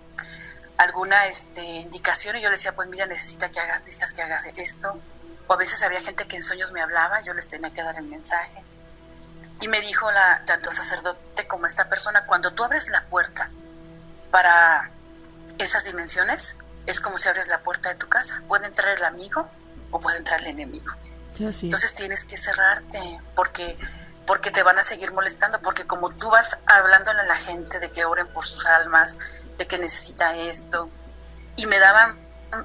indicación y yo le decía, pues mira, necesitas que hagas esto. O a veces había gente que en sueños me hablaba, yo les tenía que dar el mensaje. Y me dijo tanto el sacerdote como esta persona, cuando tú abres la puerta para esas dimensiones, es como si abres la puerta de tu casa. Puede entrar el amigo o puede entrar el enemigo. Sí. Entonces tienes que cerrarte porque te van a seguir molestando, porque como tú vas hablándole a la gente de que oren por sus almas, de que necesita esto, y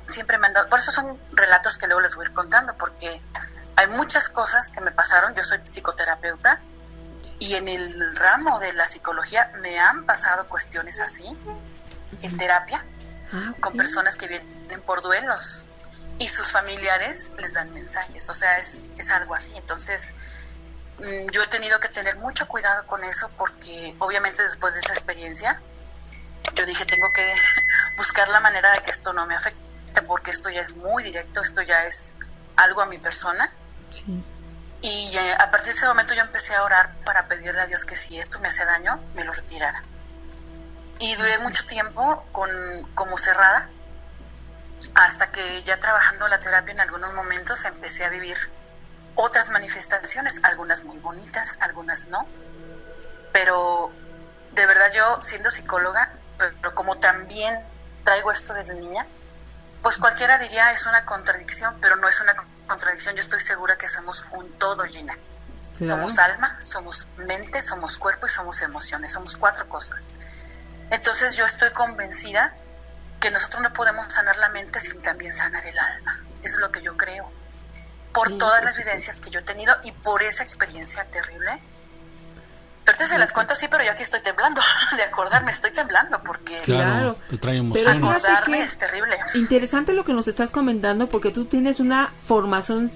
siempre me han dado, por eso son relatos que luego les voy a ir contando, porque hay muchas cosas que me pasaron. Yo soy psicoterapeuta, y en el ramo de la psicología me han pasado cuestiones así, en terapia, con personas que vienen por duelos, y sus familiares les dan mensajes, o sea, es algo así. Entonces, yo he tenido que tener mucho cuidado con eso, porque obviamente después de esa experiencia yo dije, tengo que buscar la manera de que esto no me afecte, porque esto ya es muy directo, esto ya es algo a mi persona. Sí. Y a partir de ese momento yo empecé a orar para pedirle a Dios que si esto me hace daño, me lo retirara. Y duré mucho tiempo como cerrada, hasta que ya trabajando la terapia en algunos momentos empecé a vivir otras manifestaciones, algunas muy bonitas, algunas no, pero de verdad yo, siendo psicóloga, pero como también traigo esto desde niña, pues cualquiera diría es una contradicción, pero no es una contradicción. Yo estoy segura que somos un todo, Gina. Claro. Somos alma, somos mente, somos cuerpo y somos emociones, somos 4 cosas. Entonces yo estoy convencida que nosotros no podemos sanar la mente sin también sanar el alma. Eso es lo que yo creo. Por todas las vivencias que yo he tenido y por esa experiencia terrible. Ahorita se las cuento así, pero yo aquí estoy temblando. De acordarme, estoy temblando porque... Claro, te trae emociones. Pero acordarme es terrible. Interesante lo que nos estás comentando, porque tú tienes una formación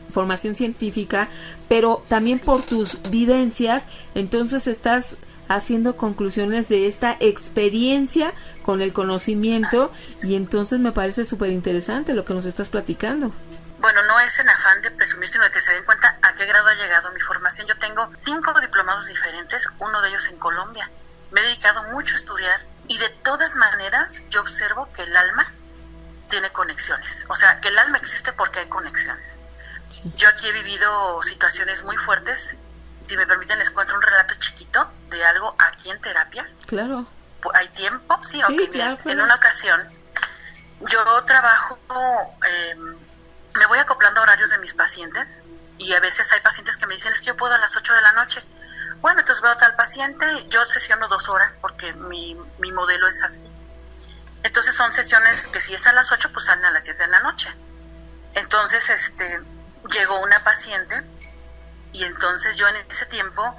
científica, pero también por tus vivencias, entonces estás haciendo conclusiones de esta experiencia con el conocimiento, y entonces me parece súper interesante lo que nos estás platicando. Bueno, no es en afán de presumir, sino de que se den cuenta a qué grado ha llegado mi formación. Yo tengo 5 diplomados diferentes, uno de ellos en Colombia. Me he dedicado mucho a estudiar y de todas maneras yo observo que el alma tiene conexiones. O sea, que el alma existe porque hay conexiones. Sí. Yo aquí he vivido situaciones muy fuertes. Si me permiten, les cuento un relato chiquito de algo aquí en terapia. Claro. ¿Hay tiempo? Sí, ok. Sí, claro. En una ocasión, yo trabajo... me voy acoplando a horarios de mis pacientes, y a veces hay pacientes que me dicen, es que yo puedo a las 8 de la noche. Bueno, entonces veo a tal paciente, yo sesiono 2 horas porque mi modelo es así. Entonces son sesiones que si es a las 8, pues salen a las 10 de la noche. Entonces llegó una paciente, y entonces yo en ese tiempo,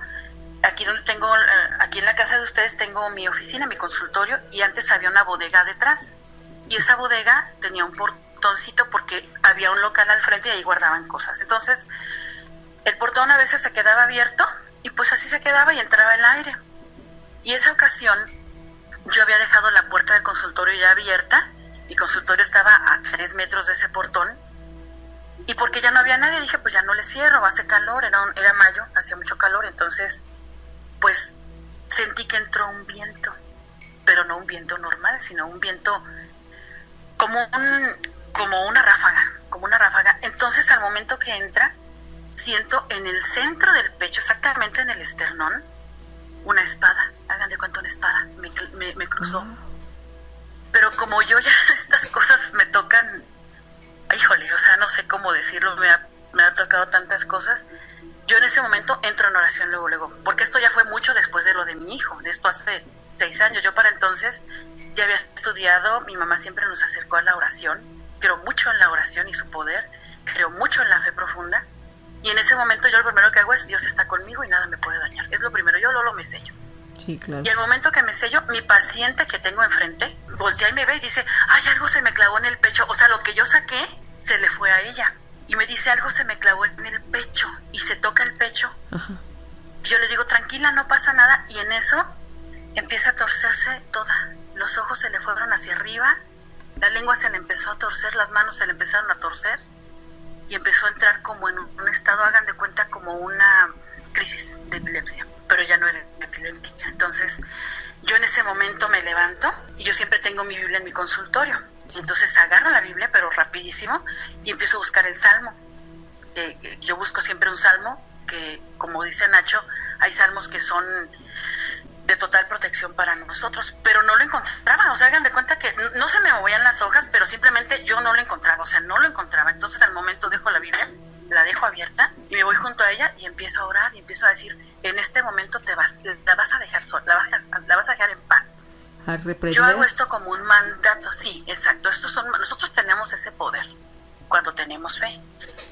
aquí en la casa de ustedes tengo mi oficina, mi consultorio, y antes había una bodega detrás, y esa bodega tenía un portoncito porque había un local al frente y ahí guardaban cosas. Entonces el portón a veces se quedaba abierto y pues así se quedaba y entraba el aire. Y esa ocasión yo había dejado la puerta del consultorio ya abierta, mi consultorio estaba a 3 metros de ese portón, y porque ya no había nadie dije, pues ya no le cierro, hace calor, era mayo, hacía mucho calor. Entonces pues sentí que entró un viento, pero no un viento normal, sino un viento como una ráfaga. Entonces al momento que entra, siento en el centro del pecho, exactamente en el esternón, una espada. Hagan de cuenta, una espada me cruzó. Pero como yo ya estas cosas me tocan, híjole, o sea, no sé cómo decirlo, me ha tocado tantas cosas. Yo en ese momento entro en oración luego, porque esto ya fue mucho después de lo de mi hijo, de esto hace 6 años. Yo para entonces ya había estudiado, mi mamá siempre nos acercó a la oración, creo mucho en la oración y su poder, creo mucho en la fe profunda, y en ese momento yo lo primero que hago es, Dios está conmigo y nada me puede dañar, es lo primero, yo lo me sello. Sí, claro. Y al momento que me sello, mi paciente que tengo enfrente voltea y me ve y dice, ay, algo se me clavó en el pecho, o sea, lo que yo saqué se le fue a ella. Y me dice, algo se me clavó en el pecho, y se toca el pecho. Ajá. Yo le digo, tranquila, no pasa nada, y en eso empieza a torcerse toda. Los ojos se le fueron hacia arriba, la lengua se le empezó a torcer, las manos se le empezaron a torcer, y empezó a entrar como en un estado, hagan de cuenta, como una crisis de epilepsia, pero ya no era epiléptica. Entonces, yo en ese momento me levanto, y yo siempre tengo mi Biblia en mi consultorio. Entonces agarro la Biblia, pero rapidísimo, y empiezo a buscar el Salmo. Yo busco siempre un Salmo que, como dice Nacho, hay salmos que son de total protección para nosotros, pero no lo encontraba. O sea, hagan de cuenta que no se me movían las hojas, pero simplemente yo no lo encontraba, o sea, no lo encontraba. Entonces al momento dejo la Biblia, la dejo abierta, y me voy junto a ella y empiezo a orar, y empiezo a decir, en este momento la vas a dejar sola, la vas a dejar en paz. Yo hago esto como un mandato, sí, exacto. Nosotros tenemos ese poder cuando tenemos fe.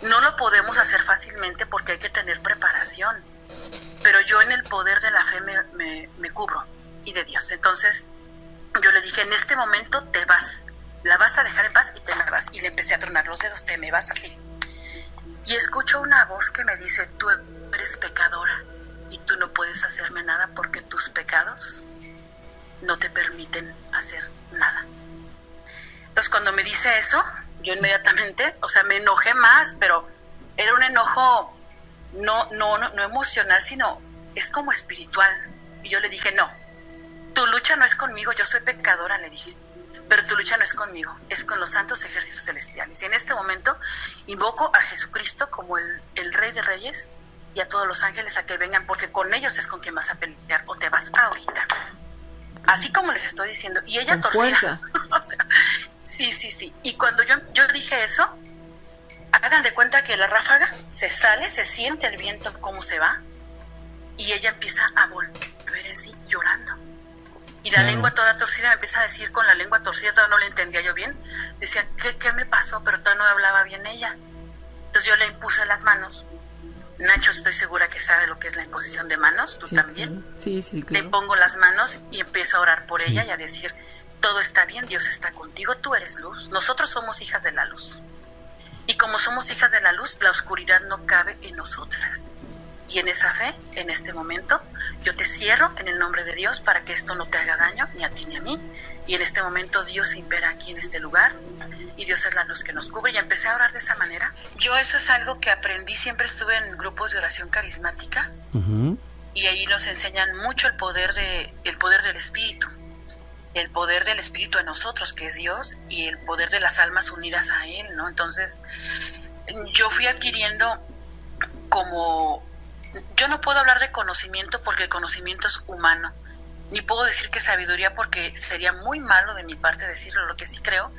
No lo podemos hacer fácilmente porque hay que tener preparación. Pero yo en el poder de la fe me cubro, y de Dios. Entonces yo le dije, en este momento te vas, la vas a dejar en paz y te me vas. Y le empecé a tronar los dedos, te me vas así. Y escucho una voz que me dice, tú eres pecadora y tú no puedes hacerme nada porque tus pecados no te permiten hacer nada. Entonces cuando me dice eso, yo inmediatamente, o sea, me enojé más, pero era un enojo no emocional, sino es como espiritual. Y yo le dije, no, tu lucha no es conmigo, yo soy pecadora, le dije, pero tu lucha no es conmigo, es con los santos ejércitos celestiales. Y en este momento invoco a Jesucristo como el Rey de Reyes, y a todos los ángeles a que vengan, porque con ellos es con quien vas a pelear, o te vas ahorita. Así como les estoy diciendo. Y ella torcía. O sea, sí. Y cuando yo dije eso, hagan de cuenta que la ráfaga se sale, se siente el viento cómo se va, y ella empieza a volver en sí llorando. Y la lengua toda torcida me empieza a decir, con la lengua torcida, todavía no le entendía yo bien. Decía, ¿qué me pasó? Pero todavía no hablaba bien ella. Entonces yo le impuse las manos. Nacho, estoy segura que sabe lo que es la imposición de manos, tú también. Sí, claro. Le pongo las manos y empiezo a orar por ella y a decir, todo está bien, Dios está contigo, tú eres luz, nosotros somos hijas de la luz. Y como somos hijas de la luz, la oscuridad no cabe en nosotras. Y en esa fe, en este momento, yo te cierro en el nombre de Dios para que esto no te haga daño, ni a ti ni a mí. Y en este momento Dios impera aquí en este lugar, y Dios es la luz que nos cubre. Y empecé a orar de esa manera. Yo eso es algo que aprendí, siempre estuve en grupos de oración carismática, y ahí nos enseñan mucho el poder del Espíritu. El poder del Espíritu en nosotros, que es Dios, y el poder de las almas unidas a Él, ¿no? Entonces, yo fui adquiriendo yo no puedo hablar de conocimiento porque el conocimiento es humano, ni puedo decir que sabiduría porque sería muy malo de mi parte decirlo. Lo que sí creo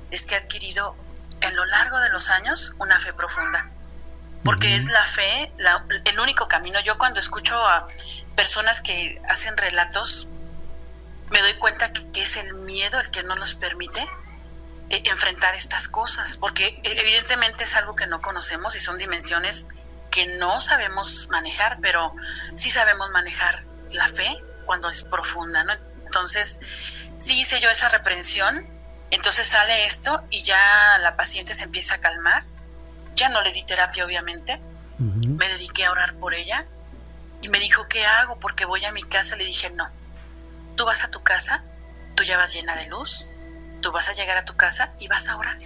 es que he adquirido en lo largo de los años una fe profunda, porque es la fe, el único camino. Yo cuando escucho a personas que hacen relatos, me doy cuenta que es el miedo el que no nos permite enfrentar estas cosas, porque evidentemente es algo que no conocemos y son dimensiones que no sabemos manejar, pero sí sabemos manejar la fe cuando es profunda, ¿no? Entonces, sí hice yo esa reprensión, entonces sale esto y ya la paciente se empieza a calmar. Ya no le di terapia, obviamente. Me dediqué a orar por ella y me dijo, ¿qué hago? Porque voy a mi casa. Le dije, no, tú vas a tu casa, tú ya vas llena de luz, tú vas a llegar a tu casa y vas a orar.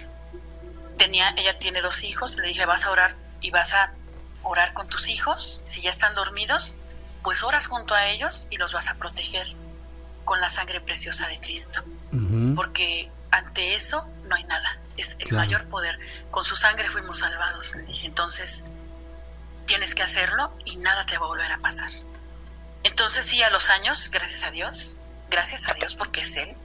Ella tiene 2 hijos, le dije, vas a orar y vas a orar con tus hijos. Si ya están dormidos, pues oras junto a ellos y los vas a proteger con la sangre preciosa de Cristo. Porque ante eso no hay nada. Es el mayor poder. Con su sangre fuimos salvados, le dije. Entonces, tienes que hacerlo y nada te va a volver a pasar. Entonces, sí, a los años, gracias a Dios, porque es Él,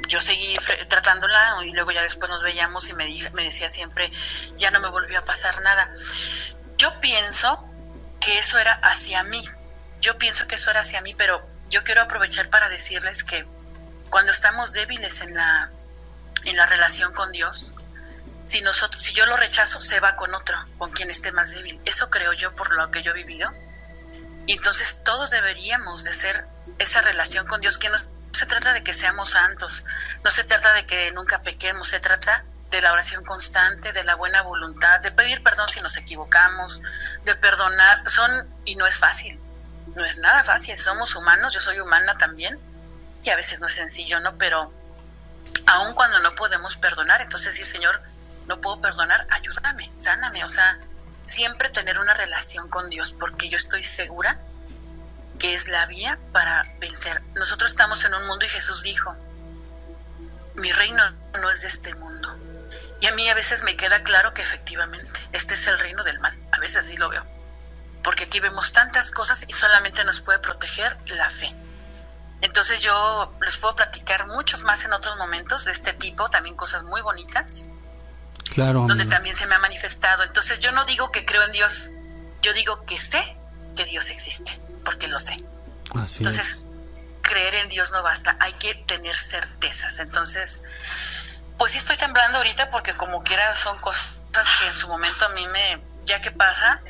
yo seguí tratándola y luego ya después nos veíamos y me decía siempre, ya no me volvió a pasar nada. Yo pienso que eso era hacia mí. Pero yo quiero aprovechar para decirles que cuando estamos débiles en la relación con Dios, si yo lo rechazo, se va con otro, con quien esté más débil. Eso creo yo por lo que yo he vivido. Y entonces todos deberíamos de ser esa relación con Dios, que no se trata de que seamos santos, no se trata de que nunca pequemos, se trata de la oración constante, de la buena voluntad, de pedir perdón si nos equivocamos, de perdonar. Y no es fácil, no es nada fácil, somos humanos, yo soy humana también, y a veces no es sencillo, ¿no? Pero aun cuando no podemos perdonar, entonces decir, Señor, no puedo perdonar, ayúdame, sáname, o sea, siempre tener una relación con Dios, porque yo estoy segura que es la vía para vencer. Nosotros estamos en un mundo y Jesús dijo, mi reino no es de este mundo. Y a mí a veces me queda claro que efectivamente este es el reino del mal, a veces sí lo veo, porque aquí vemos tantas cosas y solamente nos puede proteger la fe. Entonces yo les puedo platicar muchos más en otros momentos de este tipo, también cosas muy bonitas, claro, donde amiga, también se me ha manifestado. Entonces yo no digo que creo en Dios, yo digo que sé que Dios existe, porque lo sé. Así Entonces, es. creer en Dios no basta, hay que tener certezas. Entonces, pues sí estoy temblando ahorita porque como quiera son cosas que en su momento a mí ya que pasa,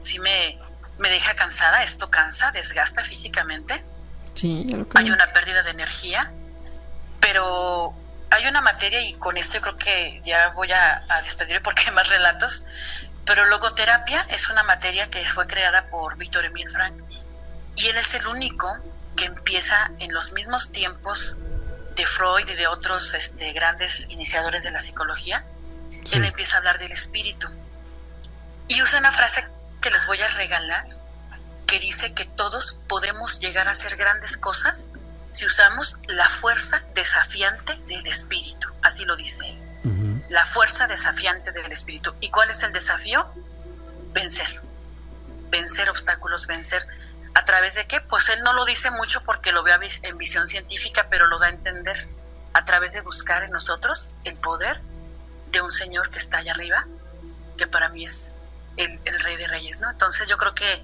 sí me deja cansada, esto cansa, desgasta físicamente. Sí, ya lo creo. Hay una pérdida de energía, pero hay una materia, y con esto yo creo que ya voy a despedirme porque hay más relatos, pero logoterapia es una materia que fue creada por Víctor Emil Frank, y él es el único que empieza en los mismos tiempos de Freud y de otros grandes iniciadores de la psicología. Sí. Él empieza a hablar del espíritu y usa una frase que les voy a regalar, que dice que todos podemos llegar a hacer grandes cosas si usamos la fuerza desafiante del espíritu. Así lo dice él. La fuerza desafiante del espíritu. ¿Y cuál es el desafío? Vencer obstáculos, vencer. ¿A través de qué? Pues él no lo dice mucho porque lo ve en visión científica, pero lo da a entender a través de buscar en nosotros el poder de un Señor que está allá arriba, que para mí es el Rey de Reyes, ¿no? Entonces yo creo que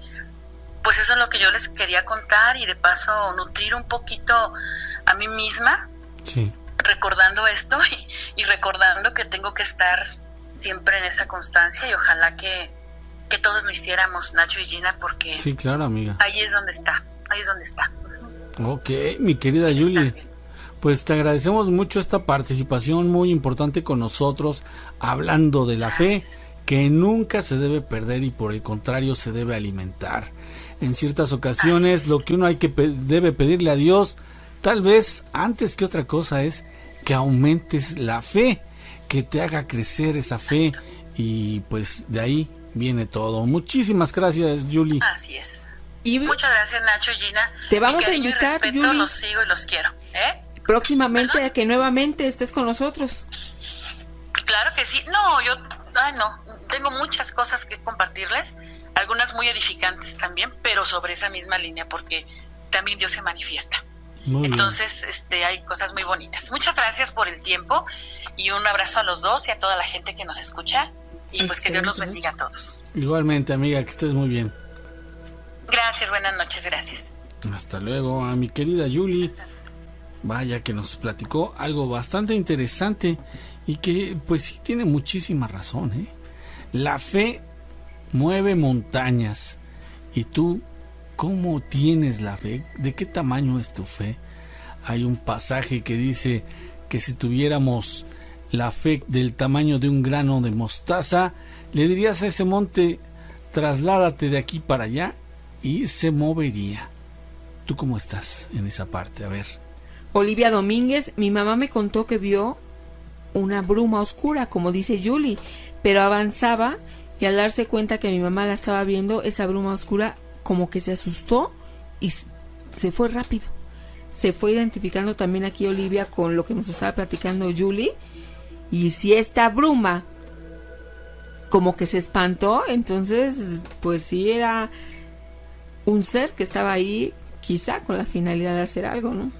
pues eso es lo que yo les quería contar, y de paso nutrir un poquito a mí misma, sí, recordando esto y recordando que tengo que estar siempre en esa constancia, y ojalá que todos lo hiciéramos, Nacho y Gina, porque sí, claro, amiga, ahí es donde está. Ok, mi querida Yuli, pues te agradecemos mucho esta participación muy importante con nosotros, hablando de la fe, que nunca se debe perder y por el contrario se debe alimentar. En ciertas ocasiones lo que uno debe pedirle a Dios, tal vez antes que otra cosa, es que aumentes la fe, que te haga crecer esa fe, y pues de ahí viene todo. Muchísimas gracias, Yuli. Así es. Y muchas gracias, Nacho y Gina. Te vamos a invitar, Yuli. Los sigo y los quiero. Próximamente a que nuevamente estés con nosotros. Claro que sí. Tengo muchas cosas que compartirles, algunas muy edificantes también, pero sobre esa misma línea, porque también Dios se manifiesta. Entonces, hay cosas muy bonitas. Muchas gracias por el tiempo y un abrazo a los dos y a toda la gente que nos escucha. Y pues que Dios los bendiga a todos. Igualmente, amiga, que estés muy bien. Gracias, buenas noches, gracias. Hasta luego. A mi querida Yuli, vaya que nos platicó algo bastante interesante y que pues sí tiene muchísima razón, ¿eh? La fe mueve montañas. ¿Y tú cómo tienes la fe? ¿De qué tamaño es tu fe? Hay un pasaje que dice que si tuviéramos la fe del tamaño de un grano de mostaza, le dirías a ese monte, trasládate de aquí para allá, y se movería. ¿Tú cómo estás en esa parte? A ver. Olivia Domínguez, mi mamá me contó que vio una bruma oscura, como dice Julie, pero avanzaba y al darse cuenta que mi mamá la estaba viendo, esa bruma oscura como que se asustó y se fue rápido. Se fue identificando también aquí Olivia con lo que nos estaba platicando Julie. Y si esta bruma como que se espantó, entonces pues sí era un ser que estaba ahí quizá con la finalidad de hacer algo, ¿no?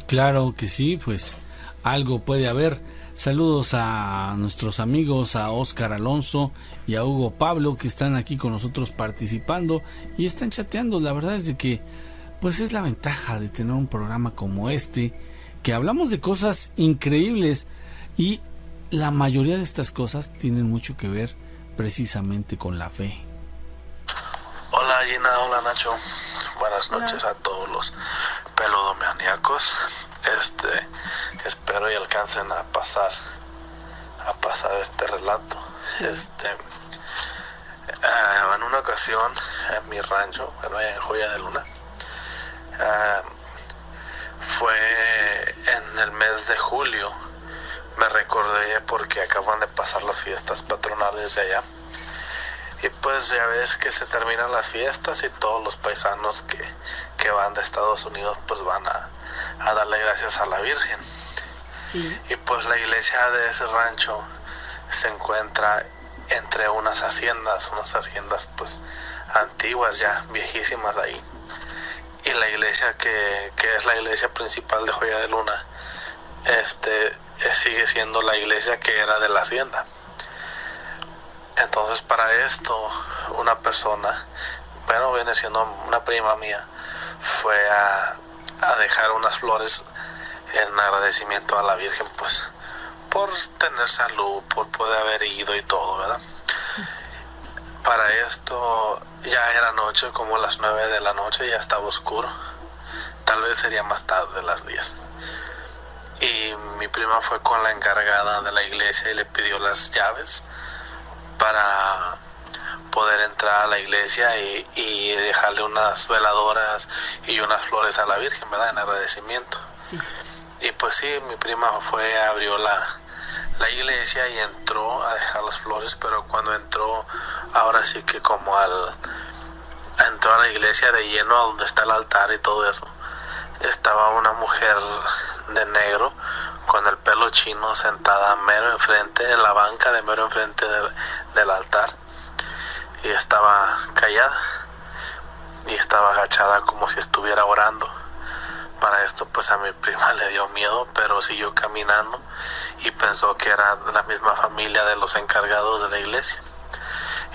Claro que sí, pues algo puede haber. Saludos a nuestros amigos, a Óscar Alonso y a Hugo Pablo, que están aquí con nosotros participando y están chateando. La verdad es de que pues es la ventaja de tener un programa como este, que hablamos de cosas increíbles y la mayoría de estas cosas tienen mucho que ver precisamente con la fe. Hola Gina, hola Nacho, buenas noches a todos los pelodomaniacos. Espero y alcancen a pasar este relato. En una ocasión en mi rancho, en Joya de Luna, fue en el mes de julio. Me recordé porque acaban de pasar las fiestas patronales de allá. Y pues ya ves que se terminan las fiestas y todos los paisanos que van de Estados Unidos pues van a darle gracias a la Virgen. Sí. Y pues la iglesia de ese rancho se encuentra entre unas haciendas pues antiguas ya, viejísimas ahí. Y la iglesia que es la iglesia principal de Joya de Luna, sigue siendo la iglesia que era de la hacienda. Entonces para esto una persona, viene siendo una prima mía, fue a dejar unas flores en agradecimiento a la Virgen, pues por tener salud, por poder haber ido y todo, ¿verdad? Para esto ya era noche, como las 9 de la noche, ya estaba oscuro, tal vez sería más tarde, las 10. Y mi prima fue con la encargada de la iglesia y le pidió las llaves para poder entrar a la iglesia y dejarle unas veladoras y unas flores a la Virgen, ¿verdad? En agradecimiento. Sí. Y pues sí, mi prima abrió la iglesia y entró a dejar las flores, pero cuando entró, ahora sí que entró a la iglesia de lleno, a donde está el altar y todo eso, estaba una mujer de negro con el pelo chino sentada mero enfrente, en la banca de mero enfrente del altar, y estaba callada y estaba agachada como si estuviera orando. Para esto pues a mi prima le dio miedo, pero siguió caminando y pensó que era la misma familia de los encargados de la iglesia.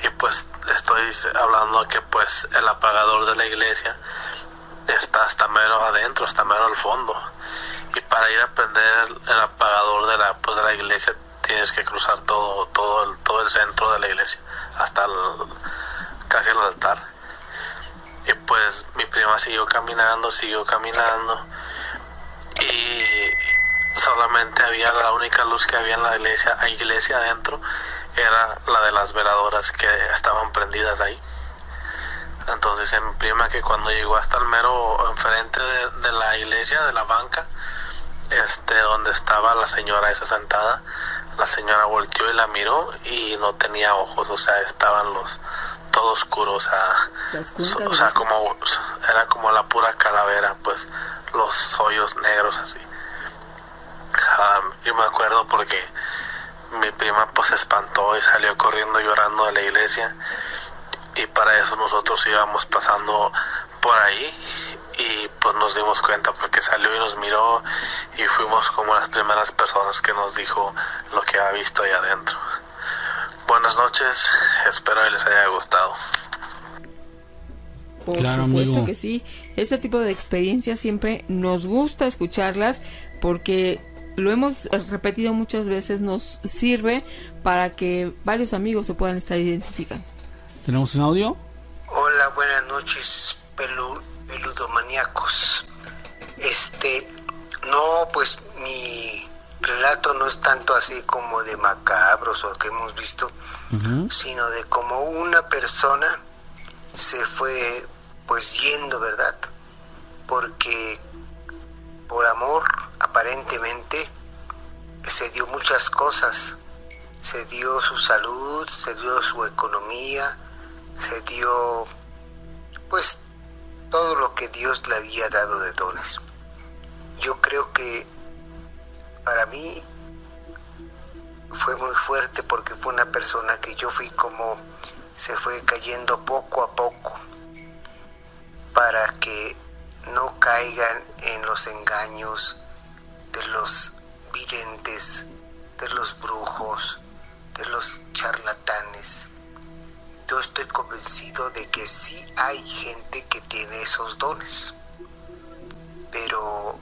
Y pues estoy hablando que pues el apagador de la iglesia está hasta mero adentro, hasta mero al fondo, y para ir a prender el apagador de la iglesia tienes que cruzar todo el centro de la iglesia hasta casi el altar. Y pues mi prima siguió caminando y solamente la única luz que había en la iglesia adentro era la de las veladoras que estaban prendidas ahí. Entonces mi prima, que cuando llegó hasta el mero enfrente de la iglesia, de la banca, donde estaba la señora esa sentada, la señora volteó y la miró y no tenía ojos, o sea, estaban todo oscuro, o sea, era como la pura calavera, pues los hoyos negros así. Yo me acuerdo porque mi prima pues se espantó y salió corriendo llorando de la iglesia, y para eso nosotros íbamos pasando por ahí y pues nos dimos cuenta porque salió y nos miró y fuimos como las primeras personas que nos dijo lo que ha visto ahí adentro. Buenas noches, espero que les haya gustado. Por claro, supuesto amigo. Que sí. Este tipo de experiencias siempre nos gusta escucharlas porque lo hemos repetido muchas veces, nos sirve para que varios amigos se puedan estar identificando. ¿Tenemos un audio? Hola, buenas noches, peludomaníacos. No, pues mi relato no es tanto así como de macabros o que hemos visto, sino de como una persona se fue pues yendo, ¿verdad? Porque por amor aparentemente se dio muchas cosas, se dio su salud, se dio su economía, se dio pues todo lo que Dios le había dado de dones. Yo creo que para mí fue muy fuerte porque fue una persona que yo fui como se fue cayendo poco a poco para que no caigan en los engaños de los videntes, de los brujos, de los charlatanes. Yo estoy convencido de que sí hay gente que tiene esos dones, pero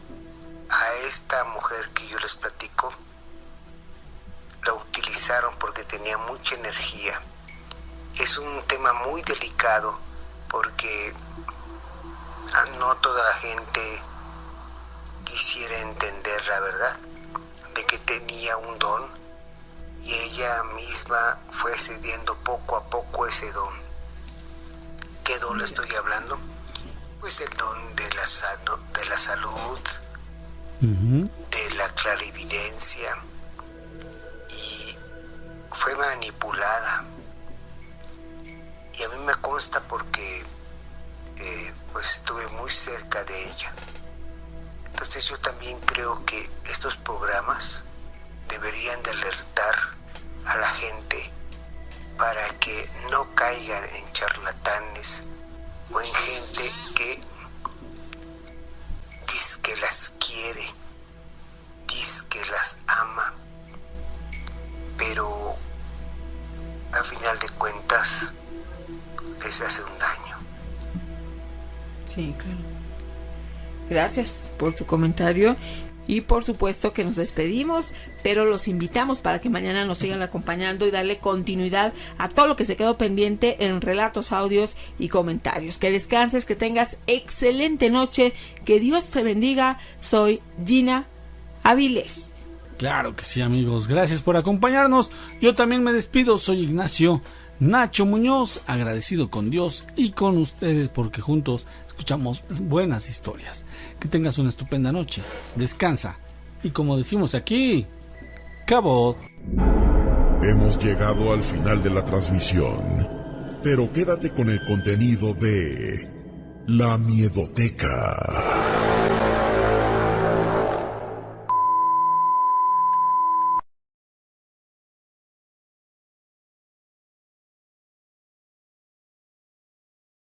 a esta mujer que yo les platico la utilizaron porque tenía mucha energía. Es un tema muy delicado porque no toda la gente quisiera entender la verdad de que tenía un don y ella misma fue cediendo poco a poco ese don. ¿Qué don le estoy hablando? Pues el don de la salud, de la clarividencia, y fue manipulada. Y a mí me consta porque pues estuve muy cerca de ella. Entonces yo también creo que estos programas deberían de alertar a la gente para que no caigan en charlatanes o en gente que dice que las quiere, dice que las ama, pero al final de cuentas les hace un daño. Sí, claro. Gracias por tu comentario y por supuesto que nos despedimos, pero los invitamos para que mañana nos sigan acompañando y darle continuidad a todo lo que se quedó pendiente en relatos, audios y comentarios. Que descanses, que tengas excelente noche, que Dios te bendiga. Soy Gina Avilés. Claro que sí, amigos, gracias por acompañarnos. Yo también me despido, soy Ignacio Nacho Muñoz, agradecido con Dios y con ustedes porque juntos escuchamos buenas historias. Que tengas una estupenda noche, descansa y como decimos aquí, cabot. Hemos llegado al final de la transmisión, pero quédate con el contenido de La Miedoteca.